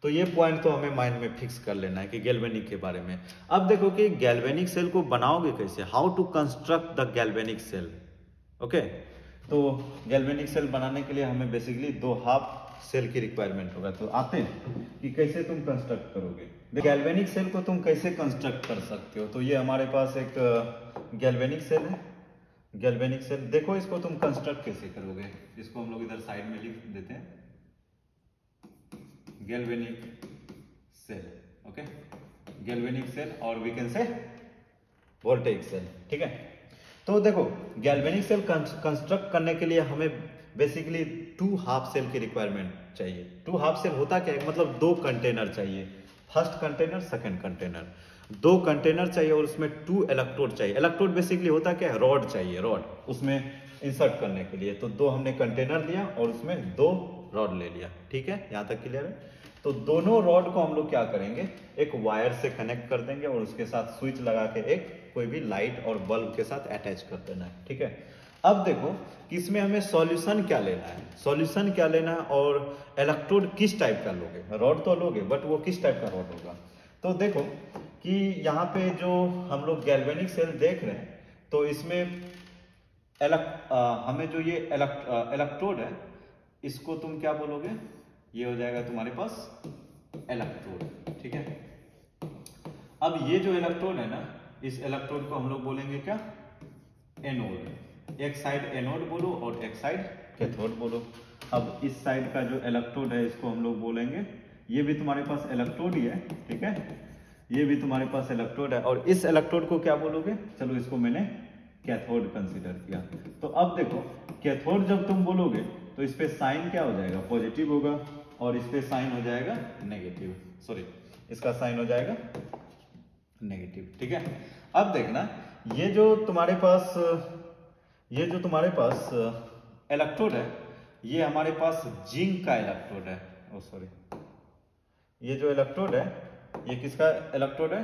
तो ये पॉइंट तो हमें माइंड में फिक्स कर लेना है कि गैल्वेनिक के बारे में। अब देखो कि गैल्वेनिक सेल को बनाओगे कैसे, how to construct the galvanic cell. Okay, तो गैल्वेनिक सेल बनाने के लिए हमें बेसिकली दो हाफ सेल की रिक्वायरमेंट होगा। तो आते हैं कि कैसे तुम कंस्ट्रक्ट करोगे गैल्वेनिक सेल को, तुम कैसे कंस्ट्रक्ट कर सकते हो। तो ये हमारे पास एक गैल्वेनिक सेल है, गैल्वेनिक सेल देखो, इसको तुम कंस्ट्रक्ट कैसे करोगे, इसको हम लोग इधर साइड में लिख देते हैं, galvanic cell. Okay, galvanic cell और we can say voltaic cell. ठीक है, तो देखो गैल्वेनिक सेल कंस्ट्रक्ट करने के लिए हमें बेसिकली टू हाफ सेल की रिक्वायरमेंट चाहिए। टू हाफ सेल होता क्या है, मतलब दो कंटेनर चाहिए, फर्स्ट कंटेनर सेकंड कंटेनर, दो कंटेनर चाहिए और उसमें टू इलेक्ट्रोड चाहिए। इलेक्ट्रोड बेसिकली होता क्या है, रॉड चाहिए, रॉड उसमें इंसर्ट करने के लिए। तो दो हमने कंटेनर लिया और उसमें दो रॉड ले लिया। ठीक है, यहां तक क्लियर है। तो दोनों रॉड को हम लोग क्या करेंगे, एक वायर से कनेक्ट कर देंगे और उसके साथ स्विच लगा के एक कोई भी लाइट और बल्ब के साथ अटैच कर देना है। ठीक है, अब देखो कि इसमें हमें सॉल्यूशन क्या लेना है, सॉल्यूशन क्या लेना है और इलेक्ट्रोड किस टाइप का लोगे, रॉड तो लोगे बट वो किस टाइप का रॉड होगा। तो देखो कि यहाँ पे जो हम लोग गैल्वेनिक सेल देख रहे हैं, तो इसमें हमें जो ये इलेक्ट्रोड है, इसको तुम क्या बोलोगे, ये हो जाएगा तुम्हारे पास इलेक्ट्रोड। ठीक है, अब ये जो इलेक्ट्रोड है ना, इस इलेक्ट्रोड को हम लोग बोलेंगे क्या, एनोड। एक साइड एनोड बोलो और एक साइड कैथोड बोलो। अब इस साइड का जो इलेक्ट्रोड है इसको हम लोग बोलेंगे, ये भी तुम्हारे पास इलेक्ट्रोड ही है। ठीक है, ये भी तुम्हारे पास इलेक्ट्रोड है और इस इलेक्ट्रोड को क्या बोलोगे, चलो इसको मैंने कैथोड कंसीडर किया। तो अब देखो कैथोड जब तुम बोलोगे तो इस पे साइन क्या हो जाएगा, पॉजिटिव होगा, और इस पे साइन हो जाएगा नेगेटिव, सॉरी इसका साइन हो जाएगा नेगेटिव। ठीक है, अब देखना ये जो तुम्हारे पास इलेक्ट्रोड है, ये हमारे पास जिंक का इलेक्ट्रोड है। ओ सॉरी, ये जो इलेक्ट्रोड है ये किसका इलेक्ट्रोड है,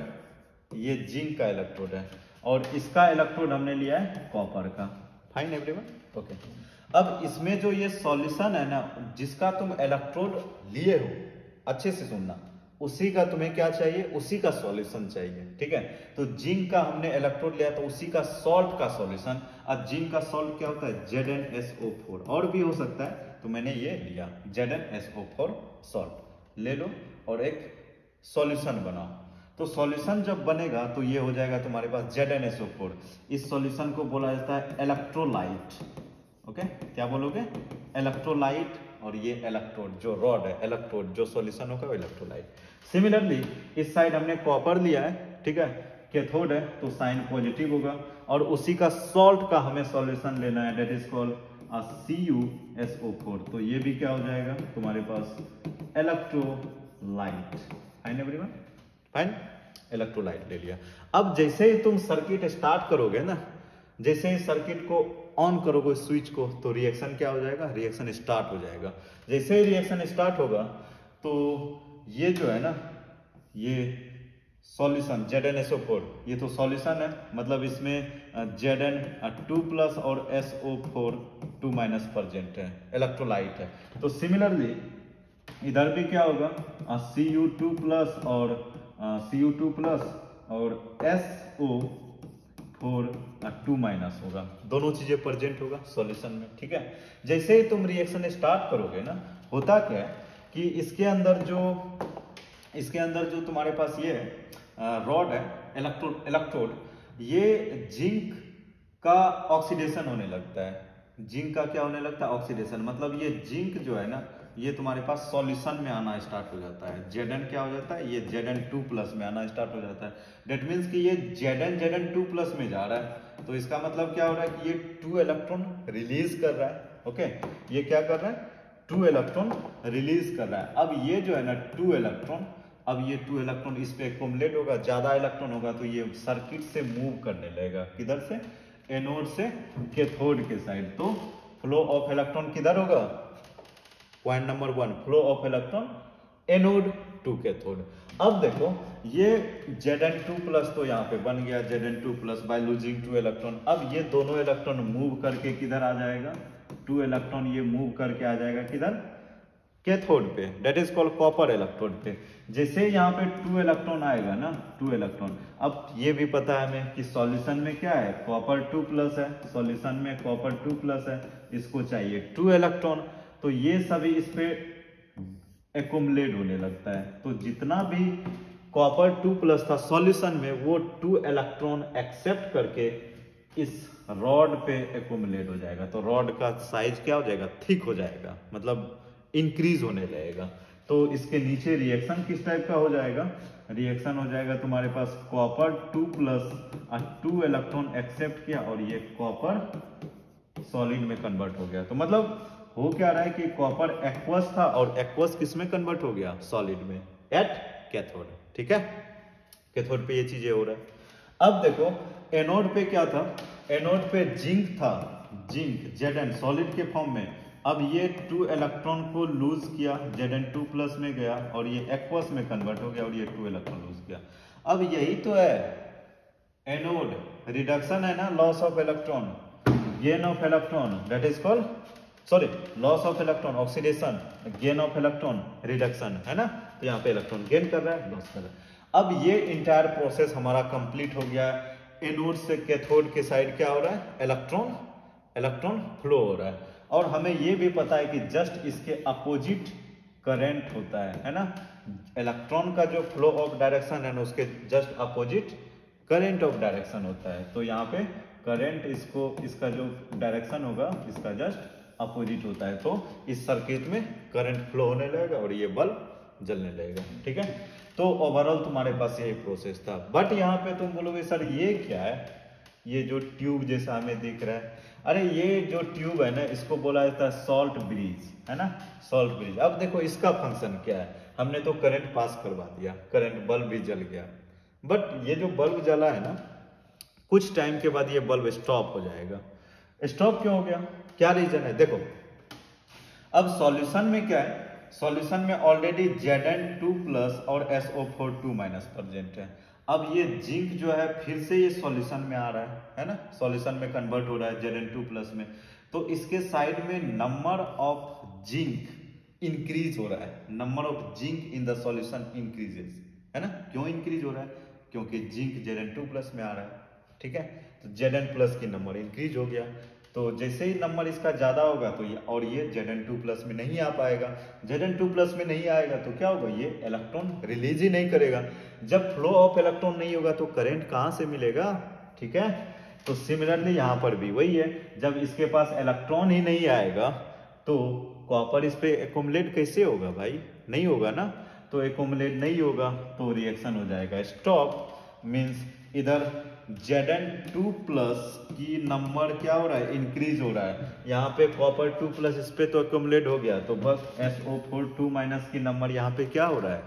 ये जिंक का इलेक्ट्रोड है और इसका इलेक्ट्रोड हमने लिया है कॉपर का। Fine everyone, okay. अब इसमें जो ये सॉल्यूशन है ना, जिसका तुम इलेक्ट्रोड लिए हो, अच्छे से सुनना, उसी का तुम्हें क्या चाहिए, उसी का सॉल्यूशन चाहिए। ठीक है, तो जिंक का हमने इलेक्ट्रोड लिया तो उसी का सॉल्ट का सॉल्यूशन। अब जिंक का सॉल्ट क्या होता है, ZnSO4, और भी हो सकता है, तो मैंने ये लिया ZnSO4 सॉल्ट ले लो और एक सॉल्यूशन बनाओ। तो सॉल्यूशन जब बनेगा तो ये हो जाएगा तुम्हारे पास ZnSO4। इस सॉल्यूशन को बोला जाता है इलेक्ट्रोलाइट। ओके, क्या बोलोगे, इलेक्ट्रोलाइट, और ये इलेक्ट्रोड जो रॉड है, इलेक्ट्रोड जो सॉल्यूशन होगा वो इलेक्ट्रोलाइट। सिमिलरली इस साइड हमने कॉपर लिया है, ठीक है, कैथोड है तो साइन पॉजिटिव होगा, और उसी का सॉल्ट का हमें सॉल्यूशन लेना है, दैट इज कॉल्ड CuSO4। तो ये भी क्या हो जाएगा तुम्हारे पास, electrolyte. Fine everyone, fine, electrolyte ले लिया। अब जैसे ही तुम सर्किट स्टार्ट करोगे ना, जैसे ही सर्किट को ऑन करोगे स्विच को, तो रिएक्शन क्या हो जाएगा, रिएक्शन स्टार्ट हो जाएगा। जैसे ही रिएक्शन स्टार्ट होगा तो ये जो है ना, ये सॉल्यूशन ZnSO4, ये तो सॉल्यूशन है, मतलब इसमें Zn2+ और SO4 2- प्रेजेंट है, इलेक्ट्रोलाइट है। तो सिमिलरली इधर भी क्या होगा, Cu2+ और Cu2+ और SO4 2- होगा, दोनों चीजें प्रेजेंट होगा सॉल्यूशन में, ठीक है। जैसे ही तुम रिएक्शन स्टार्ट करोगे ना, होता क्या है कि इसके अंदर जो तुम्हारे पास ये रॉड है, इलेक्ट्रोड, ये जिंक का ऑक्सीडेशन होने लगता है। जिंक का क्या होने लगता है, ऑक्सीडेशन, मतलब ये जिंक जो है ना, ये तुम्हारे पास सॉल्यूशन में आना स्टार्ट हो जाता है। Zn क्या हो जाता है, ये Zn2+ में आना स्टार्ट हो जाता है। डेट मीन्स कि ये Zn2+ में जा रहा है, तो इसका मतलब क्या हो रहा है कि ये 2 इलेक्ट्रॉन रिलीज कर रहा है। ओके, ये क्या कर रहा है, 2 इलेक्ट्रॉन रिलीज कर रहा है। अब ये जो है ना 2 इलेक्ट्रॉन, अब ये 2 इलेक्ट्रॉन इस पे एक्युमुलेट होगा, ज्यादा इलेक्ट्रॉन होगा तो ये सर्किट से मूव करने लगेगा, किधर से, एनोड से कैथोड के साइड। तो फ्लो ऑफ इलेक्ट्रॉन किधर होगा, point number 1, flow of electron anode to cathode. अब देखो ये Zn2+ तो यहाँ पे बन गया Zn2+ बाय लूजिंग 2 इलेक्ट्रॉन। अब ये दोनों इलेक्ट्रॉन मूव करके किधर आ जाएगा, 2 इलेक्ट्रॉन ये मूव करके आ जाएगा किधर, कैथोड पे, that is called copper electrode पे। जैसे यहाँ पे 2 इलेक्ट्रॉन आएगा ना, 2 इलेक्ट्रॉन, अब ये भी पता है हमें कि सॉल्यूशन में क्या है, कॉपर 2+ है, सॉल्यूशन में कॉपर 2+ है, इसको चाहिए 2 इलेक्ट्रॉन, तो ये सभी इस पे एक्युमुलेट होने लगता है। तो जितना भी कॉपर 2+ था सॉल्यूशन में, वो 2 इलेक्ट्रॉन एक्सेप्ट करके इस रॉड पे एक्युमुलेट हो जाएगा। तो रॉड का साइज क्या हो जाएगा, थिक हो जाएगा, मतलब इंक्रीज होने लगेगा। तो इसके नीचे रिएक्शन किस टाइप का हो जाएगा, रिएक्शन हो जाएगा तुम्हारे पास कॉपर 2+ 2 इलेक्ट्रॉन एक्सेप्ट किया और ये कॉपर सॉलिड में कन्वर्ट हो गया। तो मतलब हो क्या रहा है कि कॉपर एक्वस था और एक्वस किस में कन्वर्ट हो गया, सॉलिड में, एट कैथोड, ठीक है। कैथोड पे ये चीजें हो रहा है। अब देखो एनोड पे क्या था, एनोड पे जिंक था, जिंक Zn सॉलिड के फॉर्म में। अब ये 2 इलेक्ट्रॉन को लूज किया, Zn2+ में गया और ये एक्वस में कन्वर्ट हो गया और ये 2 इलेक्ट्रॉन लूज किया। अब यही तो है एनोड, रिडक्शन है ना, loss of electron, gain of electron, that is called, sorry, loss of electron oxidation, gain of electron reduction, है ना। तो यहाँ पे इलेक्ट्रॉन गेन कर रहा है, लॉस कर रहा है। अब ये इंटायर प्रोसेस हमारा कंप्लीट हो गया। एनोड से कैथोड के साइड क्या हो रहा है, इलेक्ट्रॉन फ्लो हो रहा है। और हमें ये भी पता है कि जस्ट इसके अपोजिट करंट होता है ना। इलेक्ट्रॉन का जो फ्लो ऑफ डायरेक्शन है ना, उसके just opposite current of direction होता है। तो यहाँ पे करंट इसका जो डायरेक्शन होगा इसका जस्ट अपोजिट होता है। तो इस सर्किट में करंट फ्लो होने लगेगा और ये बल्ब जलने लगेगा, ठीक है। तो ओवरऑल तुम्हारे पास यही प्रोसेस था। बट यहाँ पे तुम बोलोगे सर ये क्या है, ये जो ट्यूब जैसा हमें दिख रहा है, अरे ये जो ट्यूब है ना, इसको बोला जाता है सॉल्ट ब्रिज, है ना, सॉल्ट ब्रिज। अब देखो इसका फंक्शन क्या है, हमने तो करंट पास करवा दिया, करंट, बल्ब भी जल गया। बट ये जो बल्ब जला है ना, कुछ टाइम के बाद ये बल्ब स्टॉप हो जाएगा। स्टॉप क्यों हो गया, क्या रीजन है, देखो अब सॉल्यूशन में क्या है, सॉल्यूशन में ऑलरेडी Zn2+ और SO4 2- प्रेजेंट है। अब ये जिंक जो है फिर से ये सॉल्यूशन में आ रहा है ना, सॉल्यूशन में कन्वर्ट हो रहा है Zn2+ में। तो इसके साइड में नंबर ऑफ जिंक इंक्रीज हो रहा है, number of zinc in the solution increases, है ना। क्यों इंक्रीज हो रहा है, क्योंकि जिंक Zn2+ में आ रहा है, ठीक है। तो Zn+ की नंबर इंक्रीज हो गया। तो जैसे ही नंबर इसका ज्यादा होगा तो ये Zn2+ में नहीं आ पाएगा। Zn2+ में नहीं आएगा तो क्या होगा, ये इलेक्ट्रॉन रिलीज ही नहीं करेगा। जब फ्लो ऑफ इलेक्ट्रॉन नहीं होगा तो करंट कहां से मिलेगा, ठीक है। तो सिमिलरली यहां पर भी वही है, जब इसके पास इलेक्ट्रॉन ही नहीं आएगा तो कॉपर इस पे एक्युमुलेट कैसे होगा भाई, नहीं होगा ना। तो एक्युमुलेट नहीं होगा तो रिएक्शन हो जाएगा स्टॉप। मींस इधर Zn2+ की नंबर क्या हो रहा है, इंक्रीज हो रहा है। यहाँ पे कॉपर 2+ इस पे तो एक्युमुलेट हो गया, तो बस SO4 2- की नंबर यहाँ पे क्या हो रहा है,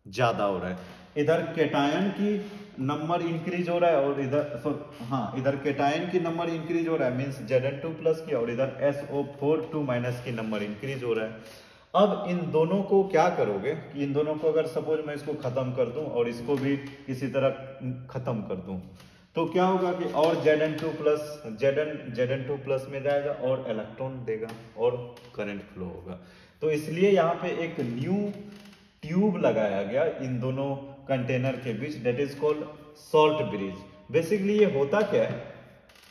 ज्यादा हो रहा है। इधर केटायन की नंबर इंक्रीज हो रहा है और इधर हाँ इधर केटायन की नंबर इंक्रीज हो रहा है, मीन्स Zn2 प्लस की, और इधर SO4 2 माइनस की नंबर इंक्रीज हो रहा है। अब इन दोनों को क्या करोगे कि इन दोनों को अगर सपोज मैं इसको खत्म कर दूं और इसको भी किसी तरह खत्म कर दूं, तो क्या होगा कि और Zn2 प्लस Zn2 प्लस में जाएगा और इलेक्ट्रॉन देगा और करंट फ्लो होगा। तो इसलिए यहाँ पे एक न्यू ट्यूब लगाया गया इन दोनों कंटेनर के बीच, that is called salt bridge. Basically ये होता क्या है,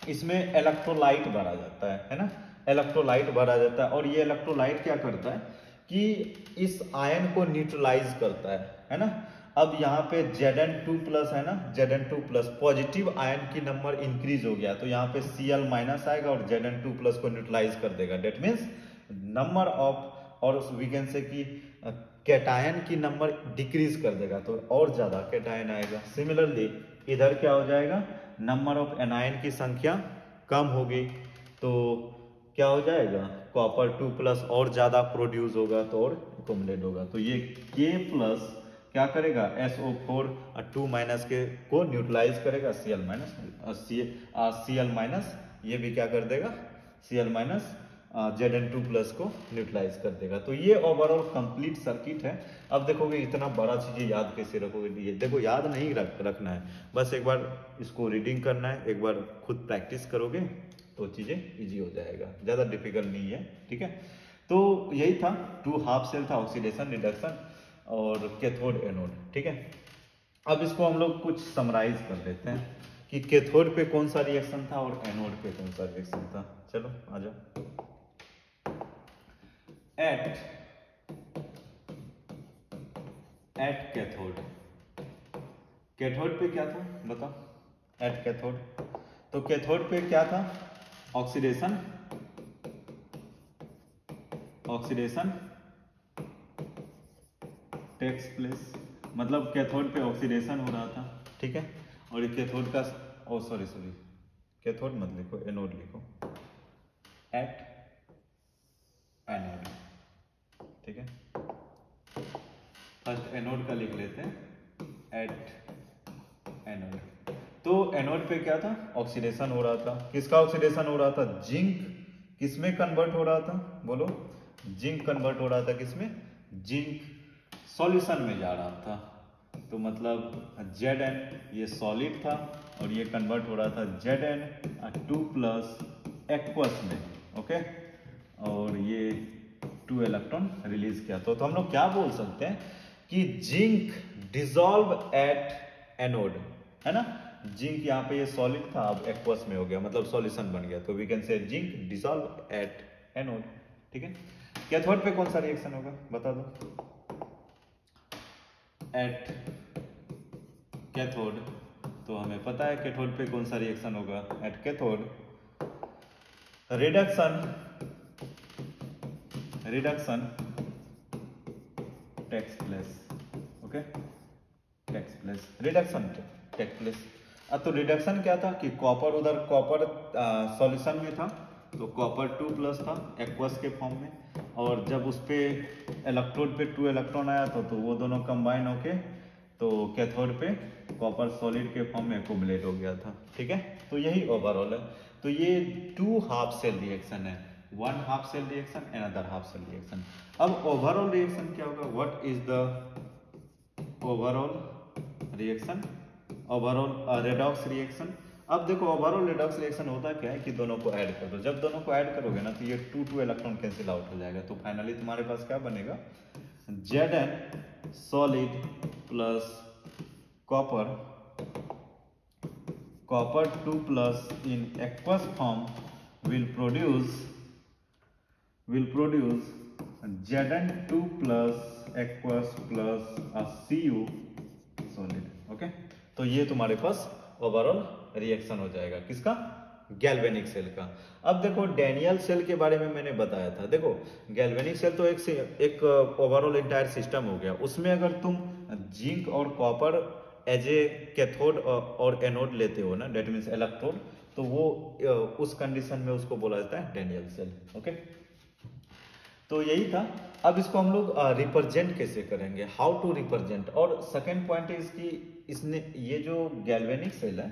इसमें इलेक्ट्रोलाइट भरा जाता है ना, इलेक्ट्रोलाइट भरा जाता है, और ये इलेक्ट्रोलाइट क्या करता है कि इस आयन को न्यूट्रलाइज करता है ना। अब यहाँ पे Zn2 प्लस है ना, Zn2 प्लस पॉजिटिव आयन की नंबर इंक्रीज हो गया, तो यहाँ पे Cl माइनस आएगा और Zn2 प्लस को न्यूट्रलाइज कर देगा। डेट मीन्स नंबर ऑफ, और वी कैन से कि कैटायन की नंबर डिक्रीज कर देगा, तो और ज्यादा कैटायन आएगा। सिमिलरली इधर क्या हो जाएगा, नंबर ऑफ एनायन की संख्या कम होगी, तो क्या हो जाएगा, कॉपर 2 प्लस और ज्यादा प्रोड्यूस होगा तो और एकोमोडेट होगा। तो ये K प्लस क्या करेगा, SO4 2 माइनस के को न्यूट्रलाइज करेगा, Cl माइनस ये भी क्या कर देगा, Cl माइनस Zn2 प्लस को न्यूट्रलाइज कर देगा। तो ये ओवरऑल कंप्लीट सर्किट है। अब देखोगे इतना बड़ा चीजें याद कैसे रखोगे, ये देखो याद नहीं रखना है, बस एक बार इसको रीडिंग करना है, एक बार खुद प्रैक्टिस करोगे तो चीजें इजी हो जाएगा, ज्यादा डिफिकल्ट नहीं है। ठीक है, तो यही था, 2 हाफ सेल था, ऑक्सीडेशन रिडक्शन और कैथोड एनोड। ठीक है, अब इसको हम लोग कुछ समराइज कर लेते हैं कि कैथोड पे कौन सा रिएक्शन था और एनोड पे कौन सा रिएक्शन था। चलो आ जाओ। एट कैथोड, कैथोड पे क्या था बताओ, एट कैथोड, तो कैथोड पे क्या था, ऑक्सीडेशन टेक्स प्लेस, मतलब कैथोड पे ऑक्सीडेशन हो रहा था। ठीक है, और ये कैथोड का, ओ सॉरी कैथोड मत लिखो, एनोड लिखो, एट एनोड। ठीक है, फर्स्ट एनोड का लिख लेते हैं, एट एनोड। तो एनोड पे क्या था, ऑक्सीडेशन हो रहा था, किसका ऑक्सीडेशन हो रहा था, जिंक किसमें कन्वर्ट हो रहा था, बोलो, जिंक कन्वर्ट हो रहा था किसमें, जिंक सॉल्यूशन में जा रहा था, तो मतलब Zn ये सॉलिड था और ये कन्वर्ट हो रहा था Zn2 प्लस एक्वस में। ओके, और ये 2 इलेक्ट्रॉन रिलीज किया, तो हम लोग क्या बोल सकते हैं कि जिंक डिसॉल्व एट एनोड, है ना, जिंक यहाँ पे ये सॉलिड था, अब एक्वस में हो गया, मतलब सॉल्यूशन बन गया, तो we can say zinc dissolve at anode. ठीक है, कैथोड पे कौन सा रिएक्शन होगा बता दो, एट कैथोड, तो हमें पता है कैथोड पे कौन सा रिएक्शन होगा, at cathode reduction takes place. Okay, takes place, reduction takes place. अब तो रिडक्शन क्या था कि कॉपर, उधर कॉपर सॉल्यूशन में था, तो कॉपर 2 प्लस था एक्वस के फॉर्म में, और जब उस पे इलेक्ट्रोड पे 2 इलेक्ट्रॉन आया था, तो वो दोनों कंबाइन होके तो कैथोड पे कॉपर सॉलिड के फॉर्म में एक्युमुलेट हो गया था। ठीक है, तो यही ओवरऑल है। तो ये 2 हाफ सेल रिएक्शन है, 1 half cell reaction, another half cell reaction. अब ओवरऑल रिएक्शन क्या होगा, what is the overall reaction, overall redox reaction. अब देखो ओवरऑल रेडॉक्स रिएक्शन होता क्या है कि दोनों को ऐड कर दो, जब दोनों को ऐड करोगे ना तो ये 2 इलेक्ट्रॉन कैंसिल आउट हो जाएगा, तो फाइनली तुम्हारे पास क्या बनेगा, Zn solid plus copper 2 plus in aqueous form will produce Zn2 plus aqueous plus Cu solid. Okay, तो ये तुम्हारे पास ओवरऑल रिएक्शन हो जाएगा, किसका, गैल्वेनिक सेल का। अब देखो डैनियल सेल के बारे में मैंने बताया था, देखो गैल्वेनिक सेल तो एक ओवरऑल इंटायर सिस्टम हो गया, उसमें अगर तुम जिंक और कॉपर एज ए कैथोड और एनोड लेते हो ना, डेट मीन्स इलेक्ट्रोड, तो वो उस कंडीशन में उसको बोला जाता है डैनियल सेल। ओके, तो यही था। अब इसको हम लोग रिप्रेजेंट कैसे करेंगे, हाउ टू रिप्रेजेंट। और सेकेंड पॉइंट है इसकी, इसने ये जो गैल्वेनिक सेल है,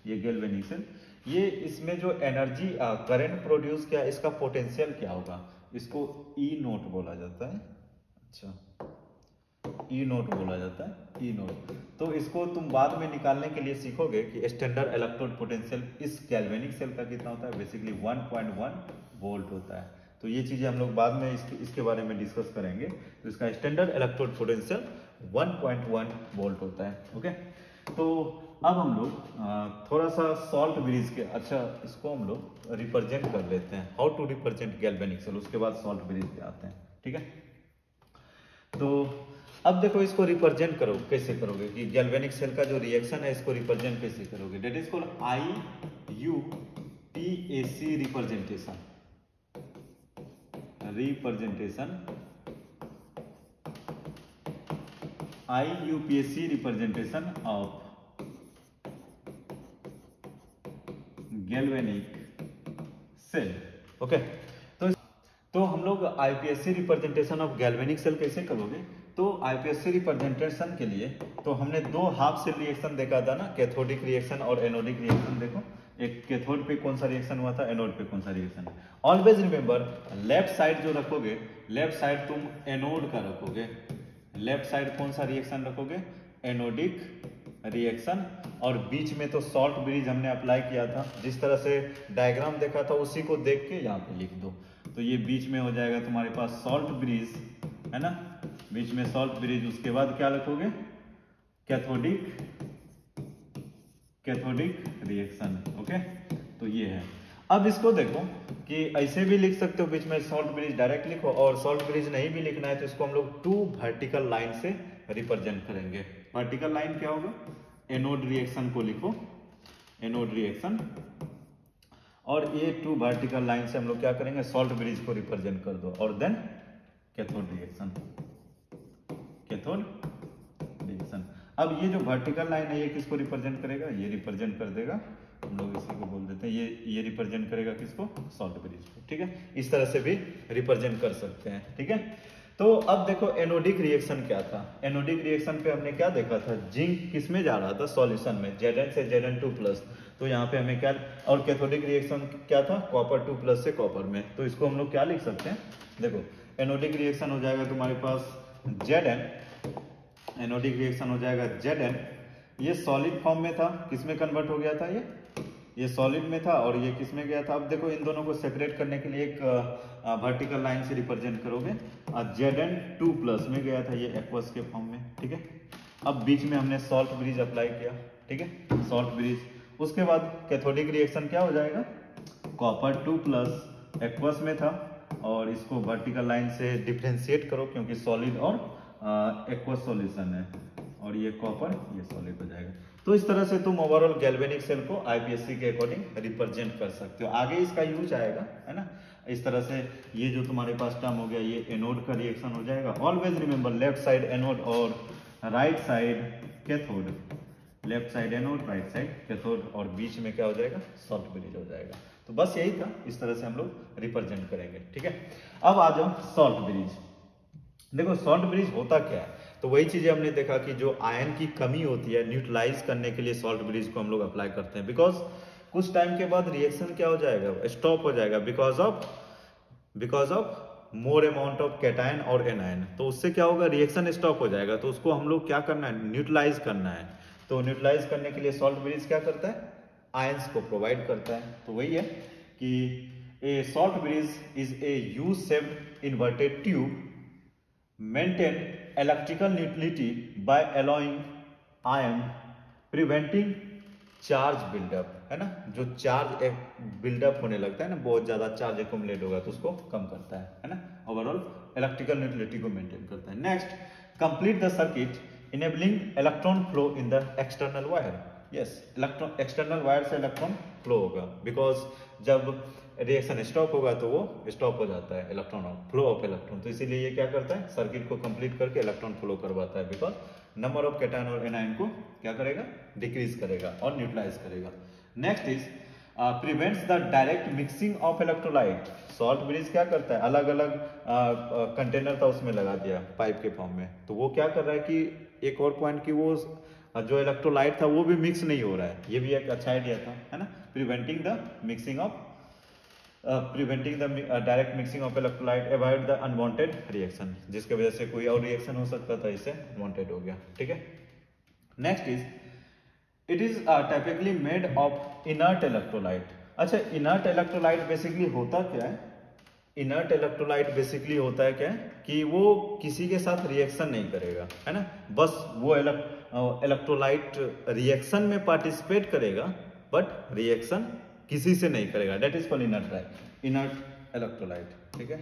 ये गैल्वेनिक सेल, ये इसमें जो एनर्जी करंट प्रोड्यूस किया, इसका पोटेंशियल क्या होगा, इसको ई नोट बोला जाता है। अच्छा, ई नोट बोला जाता है, ई नोट। तो इसको तुम बाद में निकालने के लिए सीखोगे कि स्टैंडर्ड इलेक्ट्रोड पोटेंशियल इस गैल्वेनिक सेल का कितना होता है, बेसिकली 1.1 वोल्ट होता है। तो ये चीजें हम लोग बाद में इसके बारे में डिस्कस करेंगे। तो इसका स्टैंडर्ड इलेक्ट्रोड पोटेंशियल 1.1 वोल्ट होता है। ओके, तो अब हम लोग थोड़ा सा सॉल्ट ब्रिज के, अच्छा इसको हम लोग रिप्रेजेंट कर लेते हैं, how to represent galvanic cell, उसके बाद सॉल्ट ब्रिज पे आते हैं। ठीक है, तो अब देखो इसको रिप्रेजेंट करो, कैसे करोगे कि गैल्वेनिक सेल का जो रिएक्शन है इसको रिप्रेजेंट कैसे करोगे, that is called IUPAC representation. IUPAC representation of galvanic cell. Okay, तो हम लोग IUPAC representation of galvanic cell कैसे करोगे। तो IUPAC रिप्रेजेंटेशन के लिए तो हमने दो हाफ सेल रिएक्शन देखा था ना, कैथोडिक रिएक्शन और एनोडिक रिएक्शन। देखो, एक कैथोड पे कौन सा रिएक्शन हुआ था, एनोड पे कौन सा reaction. Always remember, left side जो रखोगे, लेफ्ट साइड तुम एनोड का रखोगे, लेफ्ट साइड कौन सा रिएक्शन रखोगे, एनोडिक रिएक्शन। और बीच में तो सॉल्ट ब्रिज हमने अप्लाई किया था, जिस तरह से डायग्राम देखा था उसी को देख के यहाँ पे लिख दो। तो ये बीच में हो जाएगा तुम्हारे पास सॉल्ट ब्रिज, है ना, बीच में सॉल्ट ब्रिज। उसके बाद क्या लिखोगे, कैथोडिक रिएक्शन। ओके, तो ये है। अब इसको देखो कि ऐसे भी लिख सकते हो, बीच में सॉल्ट ब्रिज डायरेक्ट लिखो, और सॉल्ट ब्रिज नहीं भी लिखना है तो इसको हम लोग 2 वर्टिकल लाइन से रिप्रेजेंट करेंगे। वर्टिकल लाइन क्या होगा, एनोड रिएक्शन को लिखो, एनोड रिएक्शन, और ये 2 वर्टिकल लाइन से हम लोग क्या करेंगे, सॉल्ट ब्रिज को रिप्रेजेंट कर दो, और then cathode reaction, cathode reaction. अब ये जो वर्टिकल लाइन है ये किसको रिप्रेजेंट करेगा, ये रिप्रेजेंट कर देगा, हम लोग इसी को बोल देते हैं, ये रिप्रेजेंट करेगा किसको, सॉल्ट ब्रिज को। ठीक है, इस तरह से भी रिप्रेजेंट कर सकते हैं। ठीक है, तो अब देखो एनोडिक रिएक्शन क्या था। एनोडिक रिएक्शन पे हमने क्या देखा था, जिंक किस में जा रहा था, सॉल्यूशन में, Zn से Zn2+। तो यहाँ पे हमें क्या, और कैथोडिक रिएक्शन क्या था, कॉपर 2+ से कॉपर में। तो इसको हम लोग क्या लिख सकते हैं, देखो एनोडिक रिएक्शन हो जाएगा तुम्हारे पास Zn, एनोडिक रिएक्शन हो जाएगा Zn, ये सॉलिड फॉर्म में था, किसमें कन्वर्ट हो गया था, ये सॉलिड में था, और ये किस में गया था। अब देखो इन दोनों को सेपरेट करने के लिए एक वर्टिकल लाइन से रिप्रेजेंट करोगे, Zn2+ में गया था, ये एक्वस के फॉर्म में। ठीक है, अब बीच में हमने सॉल्ट ब्रिज अप्लाई किया। ठीक है, सॉल्ट ब्रिज। उसके बाद कैथोडिक रिएक्शन क्या हो जाएगा, कॉपर 2+ एक्वस में था, और इसको वर्टिकल लाइन से डिफ्रेंशिएट करो क्योंकि सॉलिड और एक्वस सॉल्यूशन है, और ये कॉपर, ये सॉलिड हो जाएगा। तो इस तरह से तुम ओवरऑल गैल्वेनिक सेल को IUPAC के अकॉर्डिंग रिप्रेजेंट कर सकते हो। आगे इसका यूज आएगा, है ना, इस तरह से। ये जो तुम्हारे पास टर्म हो गया, ये एनोड का रिएक्शन हो जाएगा। Always remember, left side anode और right side cathode, left side anode, right side cathode, और बीच में क्या हो जाएगा, सॉल्ट ब्रिज हो जाएगा। तो बस यही था, इस तरह से हम लोग रिप्रेजेंट करेंगे। ठीक है, अब आ जाओ सॉल्ट ब्रिज। देखो सॉल्ट ब्रिज होता क्या है, तो वही चीजें हमने देखा कि जो आयन की कमी होती है, न्यूट्रलाइज करने के लिए सॉल्ट ब्रिज को हम लोग अप्लाई करते हैं। बिकॉज कुछ टाइम के बाद रिएक्शन क्या हो जाएगा, स्टॉप हो जाएगा, because of more amount of cation और एनायन। तो उससे क्या होगा, रिएक्शन स्टॉप हो जाएगा। तो उसको हम लोग क्या करना है, न्यूट्रलाइज करना है। तो न्यूट्रलाइज करने के लिए सॉल्ट ब्रिज क्या करता है, आयंस को प्रोवाइड करता है। तो वही है कि a salt bridge is a U shaped inverted tube maintain electrical neutrality by allowing ion preventing charge buildup, है ना, जो चार्ज बिल्डअप होने लगता है ना, बहुत ज्यादा चार्ज एक्युमुलेट होगा तो उसको कम करता है ना, ओवरऑल इलेक्ट्रिकल न्यूट्रलिटी को मेंटेन करता है। Next, complete the circuit enabling electron flow in the external wire. Yes, electron external wire से इलेक्ट्रॉन फ्लो होगा, बिकॉज जब रिएक्शन स्टॉप होगा तो वो स्टॉप हो जाता है, इलेक्ट्रॉन फ्लो ऑफ इलेक्ट्रॉन। तो इसीलिए ये क्या करता है, सर्किट को कंप्लीट करके इलेक्ट्रॉन फ्लो करवाता है, बिकॉज नंबर ऑफ कैटायन और एनायन को क्या करेगा, डिक्रीज करेगा और न्यूट्रलाइज करेगा। Next is prevents the direct mixing of electrolyte. Salt bridge क्या करता है, अलग अलग कंटेनर था उसमें लगा दिया पाइप के फॉर्म में, तो वो क्या कर रहा है कि एक और पॉइंट की वो जो इलेक्ट्रोलाइट था वो भी मिक्स नहीं हो रहा है, ये भी एक अच्छा आइडिया था, है ना। Preventing the mixing of direct mixing of electrolyte, avoid the unwanted reaction, जिसकी वजह से कोई और रिएक्शन हो सकता था, इससे अनवांटेड हो गया, ठीक है। Next is it is typically made of inert electrolyte. अच्छा, इनर्ट इलेक्ट्रोलाइट बेसिकली होता क्या है, इनर्ट इलेक्ट्रोलाइट बेसिकली होता है क्या है कि वो किसी के साथ रिएक्शन नहीं करेगा, है ना, बस वो इलेक्ट्रोलाइट रिएक्शन में पार्टिसिपेट करेगा बट रिएक्शन किसी से नहीं करेगा, that is called inert electrolyte, ठीक है।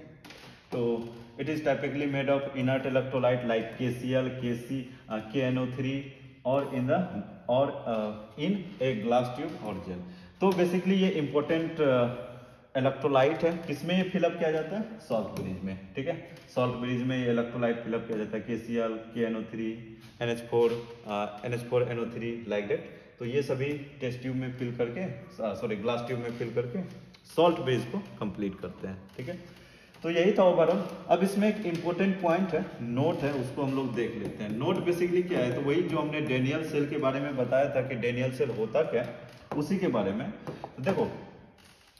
तो it is typically made of inert electrolyte like KCl, KNO3 और इन ए ग्लास ट्यूब और जेल। तो बेसिकली ये इंपॉर्टेंट इलेक्ट्रोलाइट है, किसमें ये फिलअप किया जाता है, सॉल्ट ब्रिज में, ठीक है। सॉल्ट ब्रिज में ये इलेक्ट्रोलाइट फिलअप किया जाता है, KCl, KNO3, NH4 NO3 like that. तो ये सभी टेस्ट ट्यूब में फिल करके, सॉरी ग्लास ट्यूब में फिल करके सॉल्ट ब्रिज को कंप्लीट करते हैं, ठीक है। तो यही था ओवरऑल। अब इसमें एक इंपॉर्टेंट पॉइंट है, नोट है, उसको हम लोग देख लेते हैं। नोट बेसिकली क्या है, तो वही जो हमने डेनियल सेल के बारे में बताया था कि डेनियल सेल होता क्या है, उसी के बारे में। तो देखो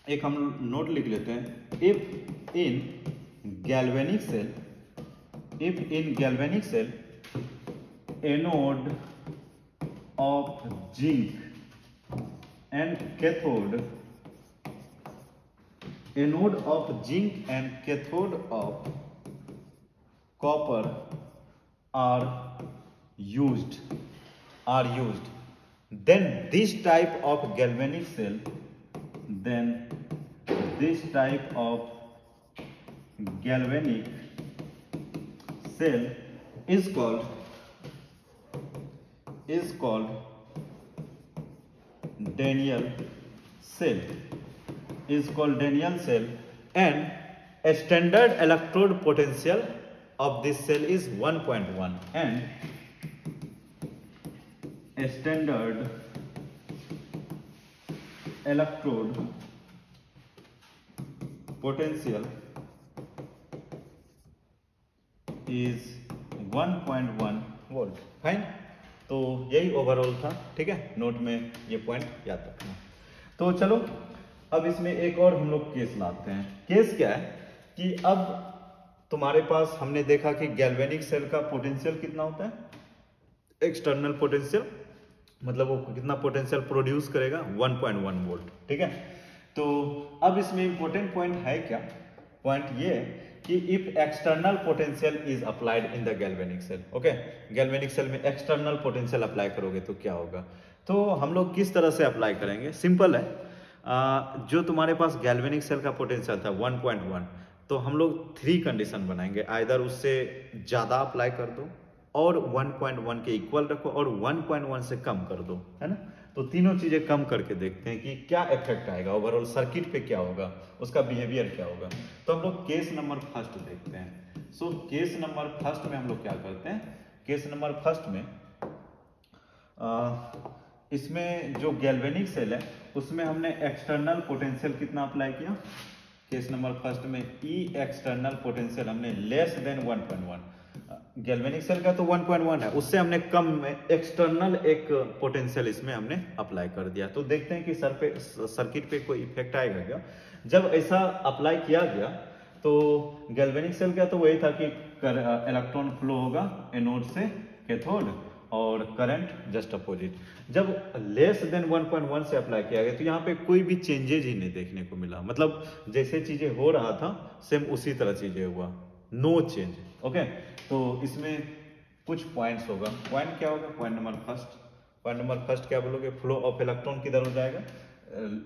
एक हम नोट लिख लेते हैं, if in galvanic cell anode of zinc and cathode, anode of zinc and cathode of copper are used, then this type of galvanic cell is called Daniell cell, and a standard electrode potential of this cell is 1.1, and a standard electrode potential is 1.1 volt. Fine, तो यही overall था, ठीक है। Note में ये point याद रखना। तो चलो अब इसमें एक और हम लोग केस लाते हैं। केस क्या है कि अब तुम्हारे पास हमने देखा कि गैल्वेनिक सेल का पोटेंशियल कितना होता है, एक्सटर्नल पोटेंशियल, मतलब वो कितना पोटेंशियल प्रोड्यूस करेगा, 1.1 वोल्ट, ठीक है। तो अब इसमें इंपॉर्टेंट पॉइंट है क्या, पॉइंट ये कि if external potential is applied in the galvanic cell, okay, galvanic cell में एक्सटर्नल पोटेंशियल अप्लाई करोगे तो क्या होगा। तो हम लोग किस तरह से अप्लाई करेंगे, सिंपल है, जो तुम्हारे पास गैल्वेनिक सेल का पोटेंशियल था 1.1, तो हम लोग 3 कंडीशन बनाएंगे, आइदर उससे ज्यादा अप्लाई कर दो और 1.1 के इक्वल रखो और 1.1 से कम कर दो, है ना। तो तीनों चीजें कम करके देखते हैं कि क्या इफेक्ट आएगा, ओवरऑल सर्किट पे क्या होगा, उसका बिहेवियर क्या होगा। तो हम लोग केस नंबर फर्स्ट देखते हैं। सो केस नंबर फर्स्ट में हम लोग क्या करते हैं, केस नंबर फर्स्ट में इसमें जो गैल्वेनिक सेल है उसमें हमने एक्सटर्नल पोटेंशियल कितना अप्लाई किया, केस नंबर फर्स्ट में ई एक्सटर्नल पोटेंशियल हमने लेस देन 1.1, गैल्वेनिक सेल का तो 1.1 है, उससे हमने कम में एक्सटर्नल एक पोटेंशियल इसमें हमने अप्लाई कर दिया। तो देखते हैं कि सर्किट पे कोई इफेक्ट आएगा क्या। जब ऐसा अप्लाई किया गया तो गैल्वेनिक सेल का तो वही था कि इलेक्ट्रॉन फ्लो होगा एनोड से कैथोड और करंट जस्ट अपोजिट। जब लेस देन 1.1 से अप्लाई किया गया तो यहाँ पे कोई भी चेंजेज ही नहीं देखने को मिला, मतलब जैसे चीजें हो रहा था सेम उसी तरह चीजें हुआ, नो चेंज, ओके। तो इसमें कुछ पॉइंट्स होगा, पॉइंट क्या होगा, पॉइंट नंबर फर्स्ट क्या बोलोगे, फ्लो ऑफ इलेक्ट्रॉन किधर हो जाएगा,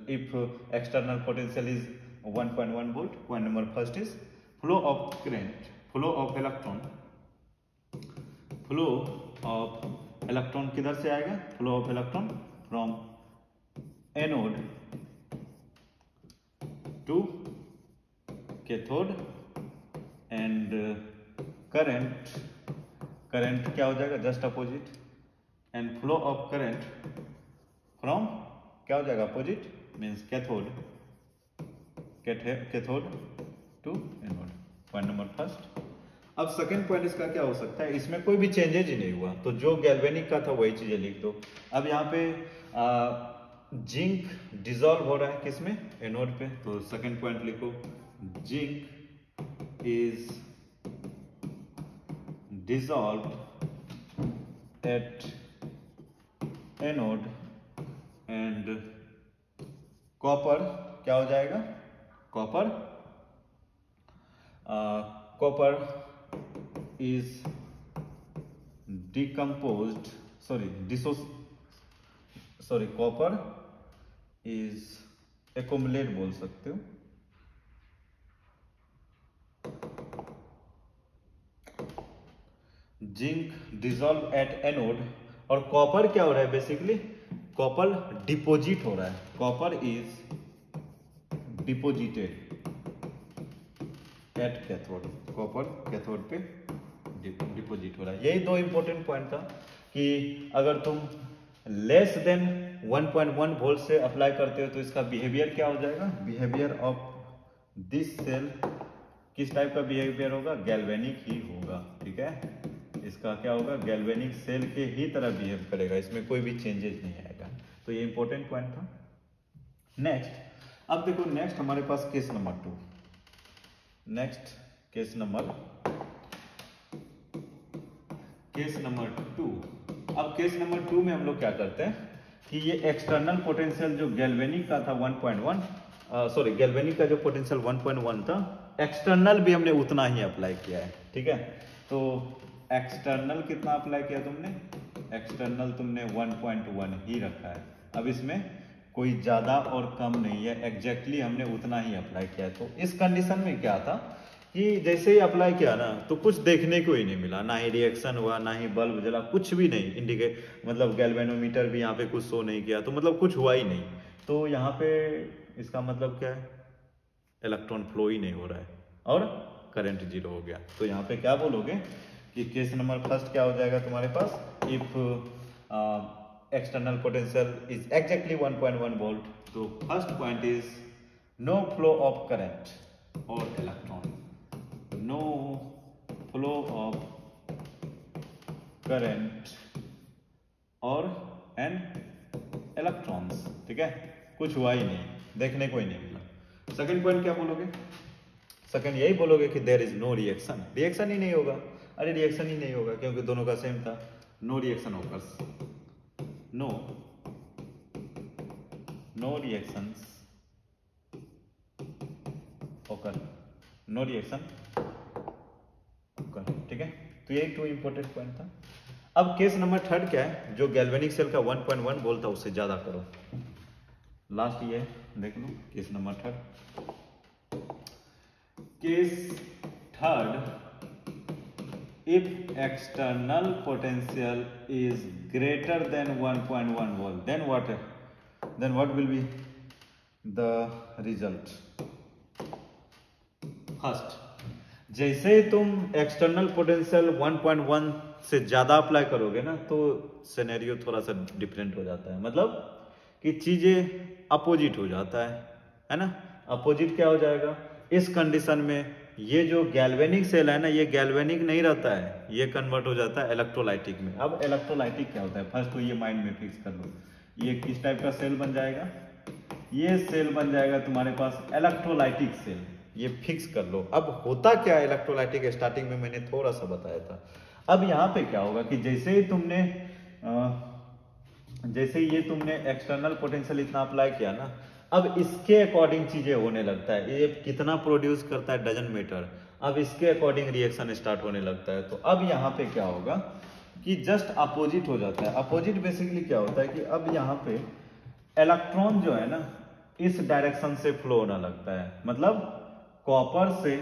if external potential is 1.1 volt, point number first is flow of current, flow of electron किधर से आएगा, flow of electron from anode to cathode, and current क्या हो जाएगा, just opposite, and flow of current from क्या हो जाएगा, opposite means cathode to anode, point number first. अब सेकंड पॉइंट इसका क्या हो सकता है, इसमें कोई भी चेंजेज ही नहीं हुआ, तो जो गैल्वेनिक का था वही चीजें लिख दो। अब यहाँ पे जिंक डिजॉल्व हो रहा है किसमें, एनोड पे, तो सेकंड पॉइंट लिखो, zinc is dissolve at anode and copper क्या हो जाएगा, copper is decomposed, copper is accumulate बोल सकते हो, जिंक डिजॉल्व एट एनोड, और कॉपर क्या हो रहा है, बेसिकली कॉपर डिपोजिट हो रहा है, copper is deposited at cathode, copper cathode पे डिपोजिट हो रहा है। यही दो इंपॉर्टेंट पॉइंट था कि अगर तुम लेस देन 1.1 वोल्ट से अप्लाई करते हो तो इसका बिहेवियर क्या हो जाएगा, बिहेवियर ऑफ दिस सेल किस टाइप का बिहेवियर होगा, गैल्वेनिक ही होगा, ठीक है, इसका क्या होगा, गैल्वेनिक सेल के ही तरह बिहेव करेगा, इसमें कोई भी चेंजेस नहीं आएगा। तो ये इंपॉर्टेंट पॉइंट था। नेक्स्ट, अब देखो नेक्स्ट हमारे पास case number 2, next case number 2। अब केस नंबर 2 में हम लोग क्या करते हैं कि ये एक्सटर्नल पोटेंशियल जो गैल्वेनिक का था 1.1, सॉरी गैल्वेनिक का जो पोटेंशियल 1.1 था, एक्सटर्नल भी हमने उतना ही अप्लाई किया है, ठीक है। तो एक्सटर्नल कितना अप्लाई किया तुमने, एक्सटर्नल तुमने 1.1 ही रखा है। अब इसमें कोई ज्यादा और कम नहीं है, एग्जैक्टली हमने उतना ही अप्लाई किया है। तो इस कंडीशन में क्या था कि जैसे ही अप्लाई किया ना तो कुछ देखने को ही नहीं मिला, ना ही रिएक्शन हुआ, ना ही बल्ब जला, कुछ भी नहीं, इंडिकेट मतलब गैल्वेनोमीटर भी यहाँ पे कुछ शो नहीं किया, तो मतलब कुछ हुआ ही नहीं। तो यहाँ पे इसका मतलब क्या है, इलेक्ट्रॉन फ्लो ही नहीं हो रहा है और करंट जीरो हो गया। तो यहाँ पे क्या बोलोगे कि केस नंबर फर्स्ट क्या हो जाएगा तुम्हारे पास, if external potential is exactly 1.1 volt, तो first point is no flow of current और electron, no flow of current और एंड इलेक्ट्रॉन्स, ठीक है, कुछ हुआ ही नहीं, देखने को ही नहीं मिला। सेकंड पॉइंट क्या बोलोगे, सेकंड यही बोलोगे कि there is no reaction, reaction ही नहीं होगा। अरे रिएक्शन ही नहीं होगा क्योंकि दोनों का सेम था, no reaction occurs, no reactions occur, no reaction occur, ठीक है। तो यही 2 इंपॉर्टेंट पॉइंट था। अब केस नंबर 3 क्या है, जो गैल्वेनिक सेल का 1.1 वोल्ट था उससे ज्यादा करो, लास्ट ये देख लो case number 3। Case 3, if external potential is greater than 1.1 volt, then what will be the result? First, जैसे ही तुम एक्सटर्नल पोटेंशियल 1.1 से ज्यादा अप्लाई करोगे ना तो सिनेरियो थोड़ा सा डिफरेंट हो जाता है, मतलब कि चीजें अपोजिट हो जाता है ना। अपोजिट क्या हो जाएगा, इस कंडीशन में ये जो गैल्वेनिक सेल है ना, ये गैल्वेनिक नहीं रहता है, ये कन्वर्ट हो जाता है इलेक्ट्रोलाइटिक में। अब इलेक्ट्रोलाइटिक क्या होता है, फर्स्ट तो ये माइंड में फिक्स कर लो, ये किस टाइप का सेल बन जाएगा, ये सेल बन जाएगा तुम्हारे पास इलेक्ट्रोलाइटिक सेल, ये फिक्स कर लो। अब होता क्या है इलेक्ट्रोलाइटिक, स्टार्टिंग में मैंने थोड़ा सा बताया था। अब यहाँ पे क्या होगा कि जैसे ही ये तुमने एक्सटर्नल पोटेंशियल इतना अप्लाई किया ना, अब इसके अकॉर्डिंग चीजें होने लगता है, ये कितना प्रोड्यूस करता है डजंट मैटर, अब इसके अकॉर्डिंग रिएक्शन स्टार्ट होने लगता है। तो अब यहाँ पे क्या होगा कि जस्ट अपोजिट हो जाता है। अपोजिट बेसिकली क्या होता है कि अब यहाँ पे इलेक्ट्रॉन जो है ना इस डायरेक्शन से फ्लो होने लगता है, मतलब कॉपर से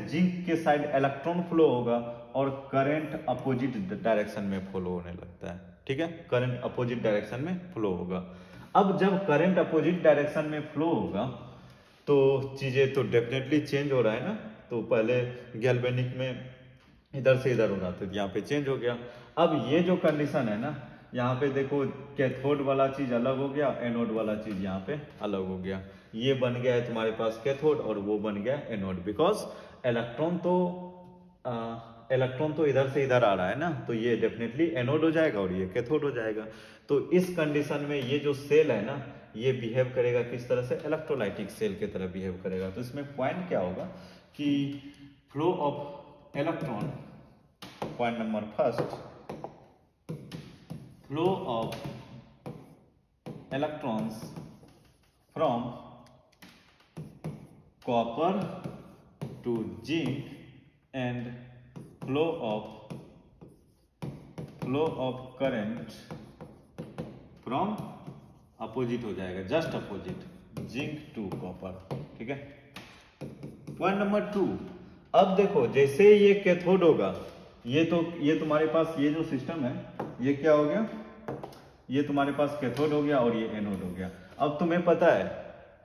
जिंक के साइड इलेक्ट्रॉन फ्लो होगा और करंट अपोजिट डायरेक्शन में फ्लो होने लगता है, ठीक है, करंट अपोजिट डायरेक्शन में फ्लो होगा। अब जब करंट अपोजिट डायरेक्शन में फ्लो होगा तो चीजें तो डेफिनेटली चेंज हो रहा है ना। तो पहले गैल्वेनिक में इधर से इधर हो रहा था, यहाँ पे चेंज हो गया। अब ये जो कंडीशन है ना, यहाँ पे देखो कैथोड वाला चीज अलग हो गया, एनोड वाला चीज यहाँ पे अलग हो गया। ये बन गया है तुम्हारे पास कैथोड और वो बन गया एनोड, बिकॉज इलेक्ट्रॉन तो इधर से इधर आ रहा है ना, तो ये डेफिनेटली एनोड हो जाएगा और ये कैथोड हो जाएगा। तो इस कंडीशन में ये जो सेल है ना, ये बिहेव करेगा किस तरह से, इलेक्ट्रोलाइटिक सेल की तरह बिहेव करेगा। तो इसमें पॉइंट क्या होगा कि flow of electron, point number first, flow of electrons from copper to zinc and flow of current from opposite हो जाएगा, just opposite, zinc to copper. ठीक है, पॉइंट नंबर 2। अब देखो जैसे ये कैथोड होगा, ये तुम्हारे पास ये जो सिस्टम है ये क्या हो गया, ये तुम्हारे पास कैथोड हो गया और ये एनोड हो गया। अब तुम्हें पता है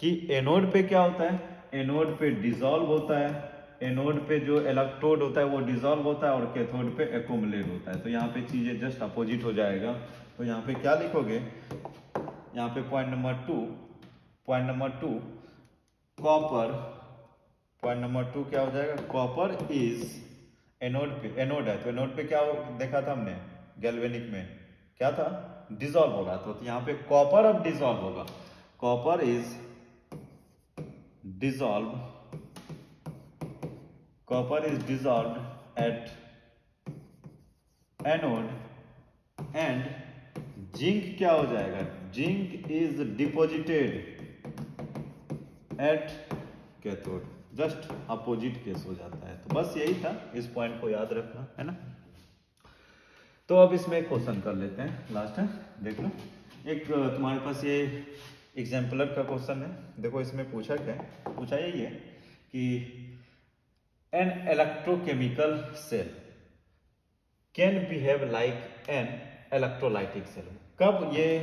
कि एनोड पे क्या होता है, एनोड पे डिसॉल्व होता है, एनोड पे जो इलेक्ट्रोड होता है वो डिसॉल्व होता है और कैथोड पे एक्युमुलेट होता है। तो यहाँ पे चीजें जस्ट अपोजिट हो जाएगा। तो यहाँ पे क्या लिखोगे, यहाँ पे point number 2 copper, point number 2 क्या हो जाएगा, कॉपर इज एनोड पे, एनोड है तो एनोड पे क्या देखा था हमने गैल्वेनिक में, क्या था, डिसॉल्व होगा। तो यहाँ पे कॉपर अब डिसॉल्व होगा, copper is dissolved at anode and zinc क्या हो जाएगा, zinc is deposited at cathode, just opposite case हो जाता है। तो बस यही था, इस पॉइंट को याद रखना है ना। तो अब इसमें एक क्वेश्चन कर लेते हैं, लास्ट है, देख लो। एक तुम्हारे पास ये एग्जाम्पलर का क्वेश्चन है, देखो इसमें पूछा क्या है, पूछा यही है कि an electrochemical cell can behave like an electrolytic cell. कब ये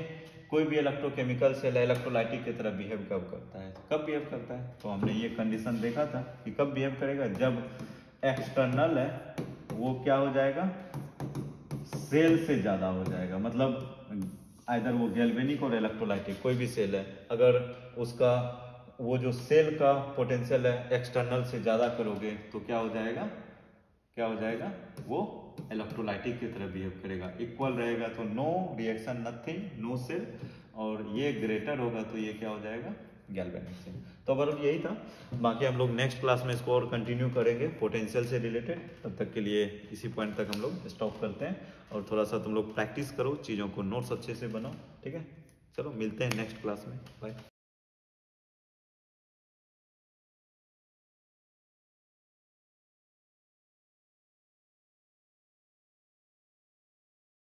कोई भी इलेक्ट्रोकेमिकल सेल इलेक्ट्रोलाइटिक की तरह बिहेव कब करता है, कब बिहेव करता है, तो हमने ये कंडीशन देखा था कि कब बिहेव करेगा, जब एक्सटर्नल है वो क्या हो जाएगा, सेल से ज्यादा हो जाएगा। मतलब आइदर वो गैल्वेनिक और इलेक्ट्रोलाइटिक कोई भी सेल है, अगर उसका वो जो सेल का पोटेंशियल है एक्सटर्नल से ज्यादा करोगे तो क्या हो जाएगा, वो इलेक्ट्रोलाइटिक की तरह बिहेव करेगा। इक्वल रहेगा तो no reaction, nothing, no cell, और ये ग्रेटर होगा तो ये क्या हो जाएगा, गैल्वेनिक सेल। तो ओवरऑल यही था, बाकी हम लोग नेक्स्ट क्लास में इसको और कंटिन्यू करेंगे पोटेंशियल से रिलेटेड। तब तक के लिए इसी पॉइंट तक हम लोग स्टॉप करते हैं, और थोड़ा सा तुम लोग प्रैक्टिस करो, चीज़ों को नोट्स अच्छे से बनाओ। ठीक है, चलो मिलते हैं नेक्स्ट क्लास में, बाय।